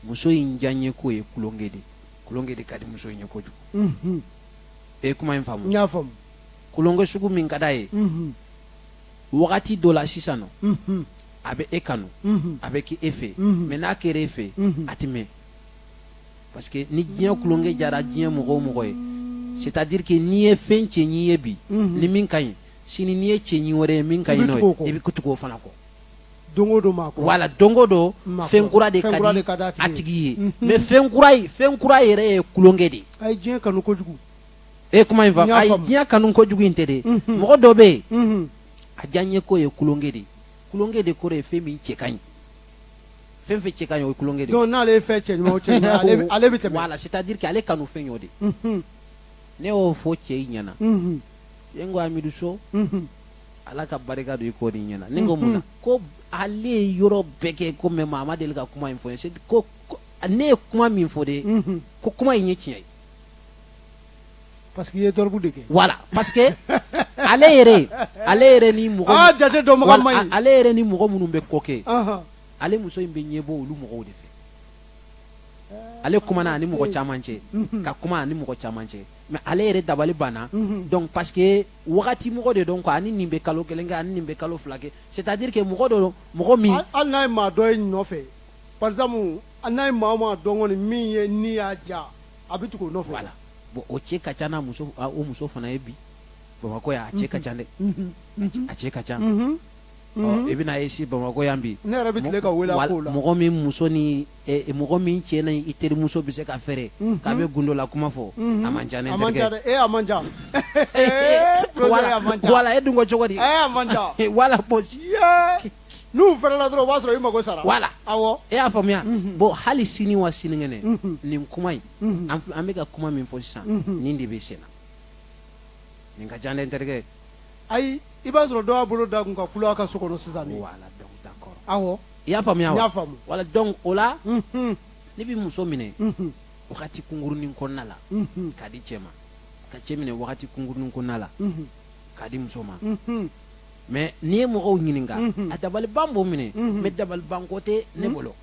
muso in diyaɲe ko ye kulonkɛ de ka di muso in ye kojugu e kuma in faamu n y'a faamu kulonkɛ sugu min ka d'a ye wagati dɔ la sisan nɔ a bɛ e kanu a bɛ kɛ e fɛ mais n'a kɛra e fɛ a tɛ mɛn parce que ni diɲɛ kulonkɛ jara diɲɛ mɔgɔ o mɔgɔ ye c'est-à-dire que n'i ye fɛn cɛɲi ye bi ni min ka ɲi sini n'i ye cɛɲi wɛrɛ ye min ka ɲi n'o ye i bɛ tugu o fana kɔ don o don ma kɔ wala don o don fɛn kura de ka di a tigi ye mais fɛn kura yɛrɛ ye kulonkɛ de a ye diɲɛ kanu kojugu e kuma in faamu a ye diɲɛ kanu kojugu in tɛ de mɔgɔ dɔ bɛ yen a diyaɲe ko ye kulonkɛ de kɔrɔ ye fɛn min cɛ ka ɲi fɛn fɛn cɛ ka ɲi o ye kulonkɛ de donc n'ale ye fɛn cɛ ɲuman o cɛ ɲuman ale bɛ tɛmɛ voilà c'est-à-dire que ale kanu fɛn y'o de ne y'o fɔ cɛ in ɲɛna cɛ n ko Amidu So ala ka barika don i k'o de ɲɛna ne ko mun na ko ale ye yɔrɔ bɛɛ kɛ ko mais maa ma deli ka kuma in fɔ n ye ko ne ye kuma min fɔ de ko kuma in ye tiɲɛ ye parce que i ye dɔrɔgu de kɛ voilà parce que ale yɛrɛ ni mɔgɔ jate dɔnbaga man ɲi ale yɛrɛ ni mɔgɔ minnu bɛ ko kɛ ale muso in bɛ ɲɛbɔ olu mɔgɔw de fɛ ale kumana ani mɔgɔ caman cɛ ka kuma ani mɔgɔ caman cɛ mais ale yɛrɛ dabali banna donc parce que wagati mɔgɔ de dɔn quoi ani nin bɛ kalo kelen kɛ ani nin bɛ kalo fila kɛ c'est-à-dire que mɔgɔ min hali n'a ye maa dɔ ye nɔfɛ par exemple n'a ye maa o maa dɔn kɔni min ye ni y'a ja a bɛ tugu o nɔfɛ voilà bon o cɛ ka ca n'a muso o muso fana ye bi Bamakɔ yan a cɛ ka ca dɛ a cɛ ka ca i bɛna ye si Bamakɔ yan bi ne yɛrɛ bɛ tile ka wele a ko la mɔgɔ min muso ni mɔgɔ min cɛ ni i terimuso bɛ se ka fɛrɛ k'a bɛ gundo la kuma fɔ a man ca ne terikɛ a man ca wala e dun ko cogo di a man ca wala bon n'u fɛrɛla dɔrɔn o b'a sɔrɔ i mago sara wala awɔ e y'a faamuya bon hali sini wa sinikɛnɛ nin kuma in an bɛ ka kuma min fɔ sisan nin de bɛ sen na nin ka ca dɛ n terikɛ ayi i b'a sɔrɔ dɔ y'a bolo da kun ka kulu a ka so kɔnɔ sisan wala donc d'accord awɔ i y'a faamuya wa n y'a faamu wala donc o la ne bɛ muso minɛ wagati kunkurunin kɔnɔna la k'a di cɛ ma ka cɛ minɛ wagati kunkurunin kɔnɔna la k'a di muso ma mais n'i ye mɔgɔw ɲininka a dabaliban b'o minɛ mais dabaliban ko tɛ ne bolo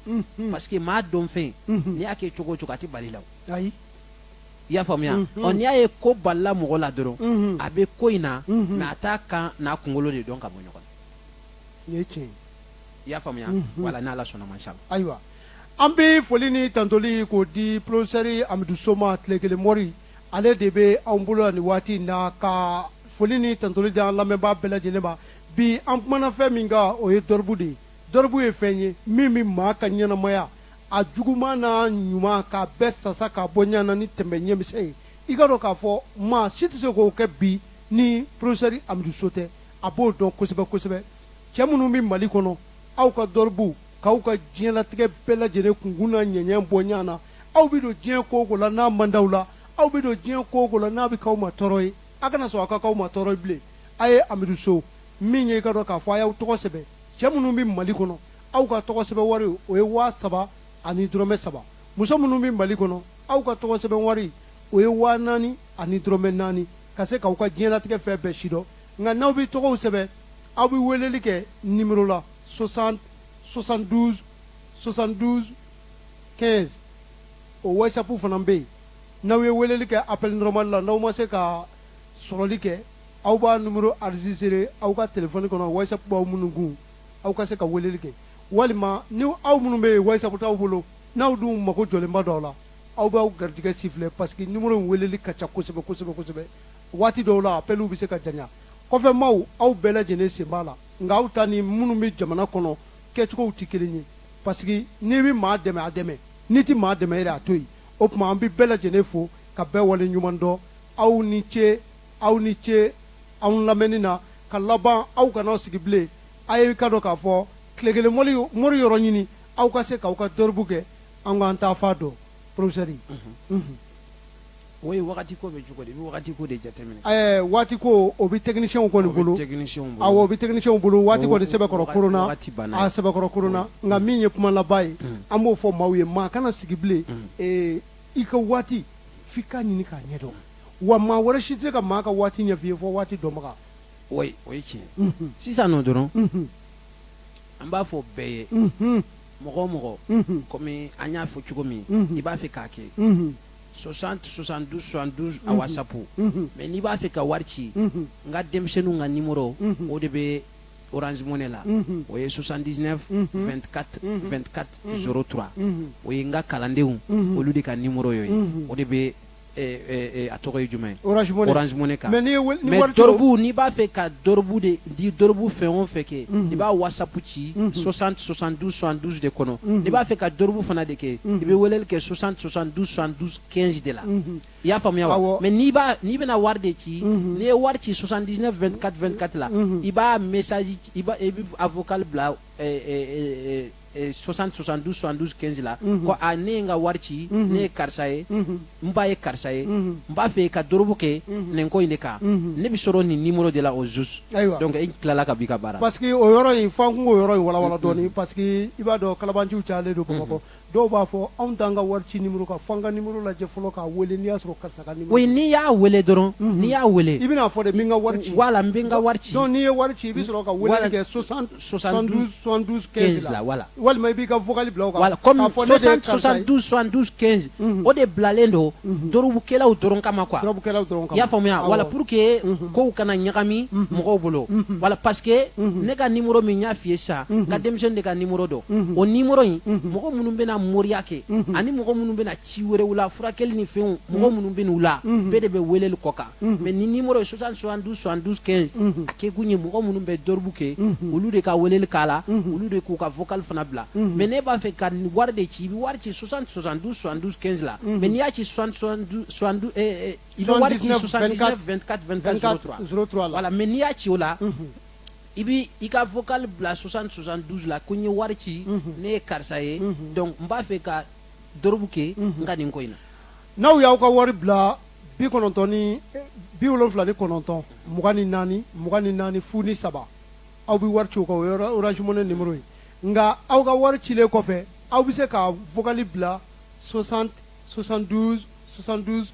parce que maa dɔn fɛn n'i y'a kɛ cogo o cogo a tɛ bali la o ayi i y'a faamuya n'i y'a ye ko balila mɔgɔ la dɔrɔn a bɛ ko in na mais a t'a kan n'a kunkolo de dɔn ka bɔ ɲɔgɔn na nin ye tiɲɛ ye i y'a faamuya wala n'ala sɔnna ma sha ayiwa an bɛ foli ni tantoli k'o di professeur Amidu So ma tile kelen mɔri ale de bɛ anw bolo nin waati in na ka foli ni tantoli di an lamɛnbaa bɛɛ lajɛlen ma bi an kumana fɛn min kan o ye dɔribu de ye dɔribu ye fɛn ye min bɛ maa ka ɲɛnamaya a juguman n'a ɲuman k'a bɛɛ sasa k'a bɔ ɲana ni tɛmɛ ɲɛmisɛn ye i ka dɔn k'a fɔ maa si tɛ se k'o kɛ bi ni professeur Amidu So tɛ a b'o dɔn kosɛbɛ kosɛbɛ cɛ minnu bɛ Mali kɔnɔ aw ka dɔribu k'aw ka diɲɛlatigɛ bɛɛ lajɛlen kunkun n'a ɲɛɲɛ bɔ ɲɔgɔn na aw bɛ don diɲɛ ko o ko la n'a man d'aw la aw bɛ don diɲɛ ko o ko la n'a bɛ k'aw ma tɔɔrɔ ye a kana sɔn a ka k'aw ma tɔɔrɔ ye bilen a ye Amidu So min ye i ka dɔn k'a fɔ a y'aw tɔgɔ sɛbɛn cɛ minnu bɛ Mali kɔnɔ aw ka tɔgɔ sɛbɛn wari o ye 3,000 ani dɔrɔmɛ 3 muso minnu bɛ Mali kɔnɔ aw ka tɔgɔ sɛbɛn wari o ye 4,000 ani dɔrɔmɛ 4 ka se k'aw ka diɲɛlatigɛ fɛn bɛɛ sidɔn nka n'aw bɛ tɔgɔw sɛbɛn aw bɛ weleli kɛ numéro la 60 72 72 15 o WhatsApp fana bɛ yen n'aw ye weleli kɛ appel normal la n'aw ma se ka sɔrɔli kɛ aw b'a numéro enregistré aw ka téléphone kɔnɔ WhatsApp b'aw minnu kun aw ka se ka weleli kɛ walima ni aw minnu bɛ yen WhatsApp t'aw bolo n'aw dun mago jɔlenba dɔw la aw b'aw garijɛgɛ siffler parce que numéro in weleli ka ca kosɛbɛ kosɛbɛ kosɛbɛ waati dɔw la appeliw bɛ se ka janya kɔfɛ maaw aw bɛɛ lajɛlen sen b'a la nka aw ta ni minnu bɛ jamana kɔnɔ kɛcogow tɛ kelen ye parce que n'i bɛ maa dɛmɛ a dɛmɛ n'i tɛ maa dɛmɛ yɛrɛ a to yen o tuma an bɛ bɛɛ lajɛlen fo ka bɛɛ wale ɲuman dɔn aw ni ce aw ni ce anw lamɛnni na ka laban aw kana sigi bilen a ye ka dɔn k'a fɔ tile kelen mori yɔrɔ ɲini aw ka se k'aw ka dɔribu kɛ an k'an taa fa dɔn professeur. o ye wagati ko bɛ cogo di i bɛ wagati ko de jateminɛ. waati ko o bɛ technicien kɔni bolo awɔ o bɛ technicien bolo waati kɔni sɛbɛkɔrɔ korona a sɛbɛkɔrɔ korona nka min ye kuma laban ye an b'o fɔ maaw ye maa kana sigi bilen i ka waati f'i k'a ɲini k'a ɲɛdɔn wa maa wɛrɛ si tɛ se ka maa ka waati ɲɛf'i ye fɔ waati dɔnbaga. o ye tiɲɛ sisan nɔ dɔrɔn an b'a fɔ bɛɛ ye mɔgɔ o mɔgɔ komi an y'a fɔ cogo min i b'a fɛ k'a kɛ 60 72 72 a WhatsApp mais n'i b'a fɛ ka wari ci n ka denmisɛnninw ka numéro o de bɛ Orange Money la o ye 79 24 24 03 o ye n ka kalandenw olu de ka numéro ye o de bɛ a tɔgɔ ye jumɛn Orange Money kan mais dɔrɔbu n'i b'a fɛ ka dɔrɔbu de di dɔrɔbu fɛn o fɛn kɛ i b'a WhatsApp ci 60 72 72 de kɔnɔ n'i b'a fɛ ka dɔrɔbu fana de kɛ i bɛ weleli kɛ 60 72 72 15 de la i y'a faamuya wa mais n'i bɛna wari de ci n'i ye wari ci 79 24 24 la i b'a message i bɛ a vocal bila 60 72 72 15 la ko a ne ye n ka wari ci ne ye karisa ye n ba ye karisa ye n b'a fɛ ka dɔrɔbu kɛ nin ko in de kan ne bɛ sɔrɔ nin numéro de la o juste donc i tilala ka b'i ka baara. parce que o yɔrɔ in f'an kun k'o yɔrɔ in walawala dɔɔni parce que i b'a dɔn kalabanciw cayalen don Bamakɔ dɔw b'a fɔ anw t'an ka wari ci numéro kan f'an ka numéro lajɛ fɔlɔ k'a wele n'i y'a sɔrɔ karisa ka numéro. oui n'i y'a wele dɔrɔn n'i y'a wele i bɛna fɔ de n bɛ n ka wari ci. voilà n bɛ n ka wari ci. donc n'i ye wari ci i bɛ sɔrɔ ka weleli kɛ 60 72 72 15 la voilà. walima i b'i ka vocal bila o kan. voilà comme 60 72 72 15 o de bilalen don dɔrɔbukɛlaw dɔrɔn kama quoi. dɔrɔbukɛlaw dɔrɔn kama. i y'a faamuya voilà pour que kow kana ɲagami mɔgɔw bolo. voilà parce que ne ka numéro min y'a f'i ye sisan n ka denmisɛnnin de ka numéro dɔn o numéro in mɔgɔ minnu bɛna moriya kɛ ani mɔgɔ minnu bɛna ci wɛrɛw la furakɛli ni fɛnw mɔgɔ minnu bɛ n'u la bɛɛ de bɛ weleli kɔ kan mais ni numéro ye 60 72 72 15 a kɛ kun ye mɔgɔ minnu bɛ dɔribu kɛ olu de ka weleli k'a la olu de k'u ka vocal fana bila mais ne b'a fɛ ka wari de ci i bɛ wari ci 60 72 72 15 la mais n'i y'a ci 60 72 i bɛ wari ci 79 24 24 03 la voilà mais n'i y'a ci o la i bɛ i ka vocal bila 60 72 la ko n ye wari ci ne ye karisa ye donc n b'a fɛ ka dɔrɔbu kɛ n ka nin ko in na. n'aw y'aw ka wari bila 94 ni 79 24 fu ni 3 aw bɛ wari ci o kan o ye Orange Money numéro ye nka aw ka wari cilen kɔfɛ aw bɛ se ka vocal bila 60 72 72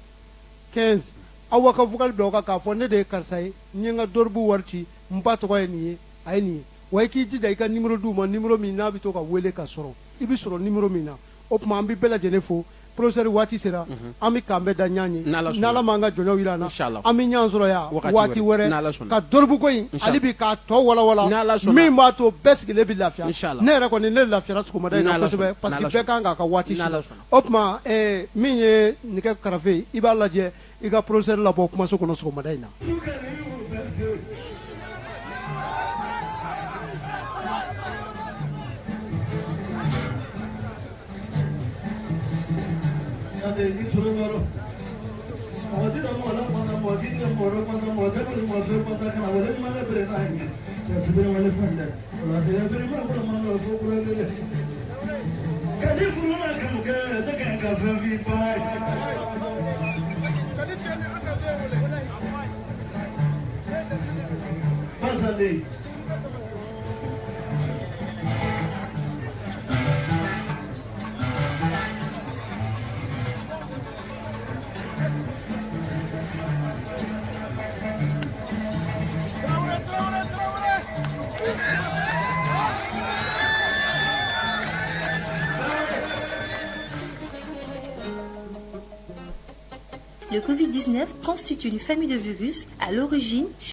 15 aw b'a ka vocal bila o kan k'a fɔ ne de ye karisa ye n ye n ka dɔribu wari ci n ba tɔgɔ ye nin ye a ye nin ye wa i k'i jija i ka numéro d'u ma numéro min n'a bɛ to ka wele ka sɔrɔ i bɛ sɔrɔ numéro min na o tuma an bɛ bɛɛ lajɛlen fo professeur waati sera an bɛ k'an bɛɛ da ɲɔgɔn ye n'Ala m'an ka jɔnyaw jira an na an bɛ ɲɔgɔn sɔrɔ yan waati wɛrɛ ka dɔribu ko in hali bi k'a tɔ walawala min b'a to bɛɛ sigilen bɛ lafiya ne yɛrɛ kɔni ne lafiyara sɔgɔmada in na kosɛbɛ parce que bɛɛ kan k'a ka waati si o tuma min ye nɛgɛ karafe ye i b'a lajɛ i ka professeur labɔ kumaso kɔnɔ sɔgɔmada in na. Modi da mola mana modi da moro mana modi da moro mana kana wale mana berena ini Le Covid-19 constitue une famille de virus à l'origine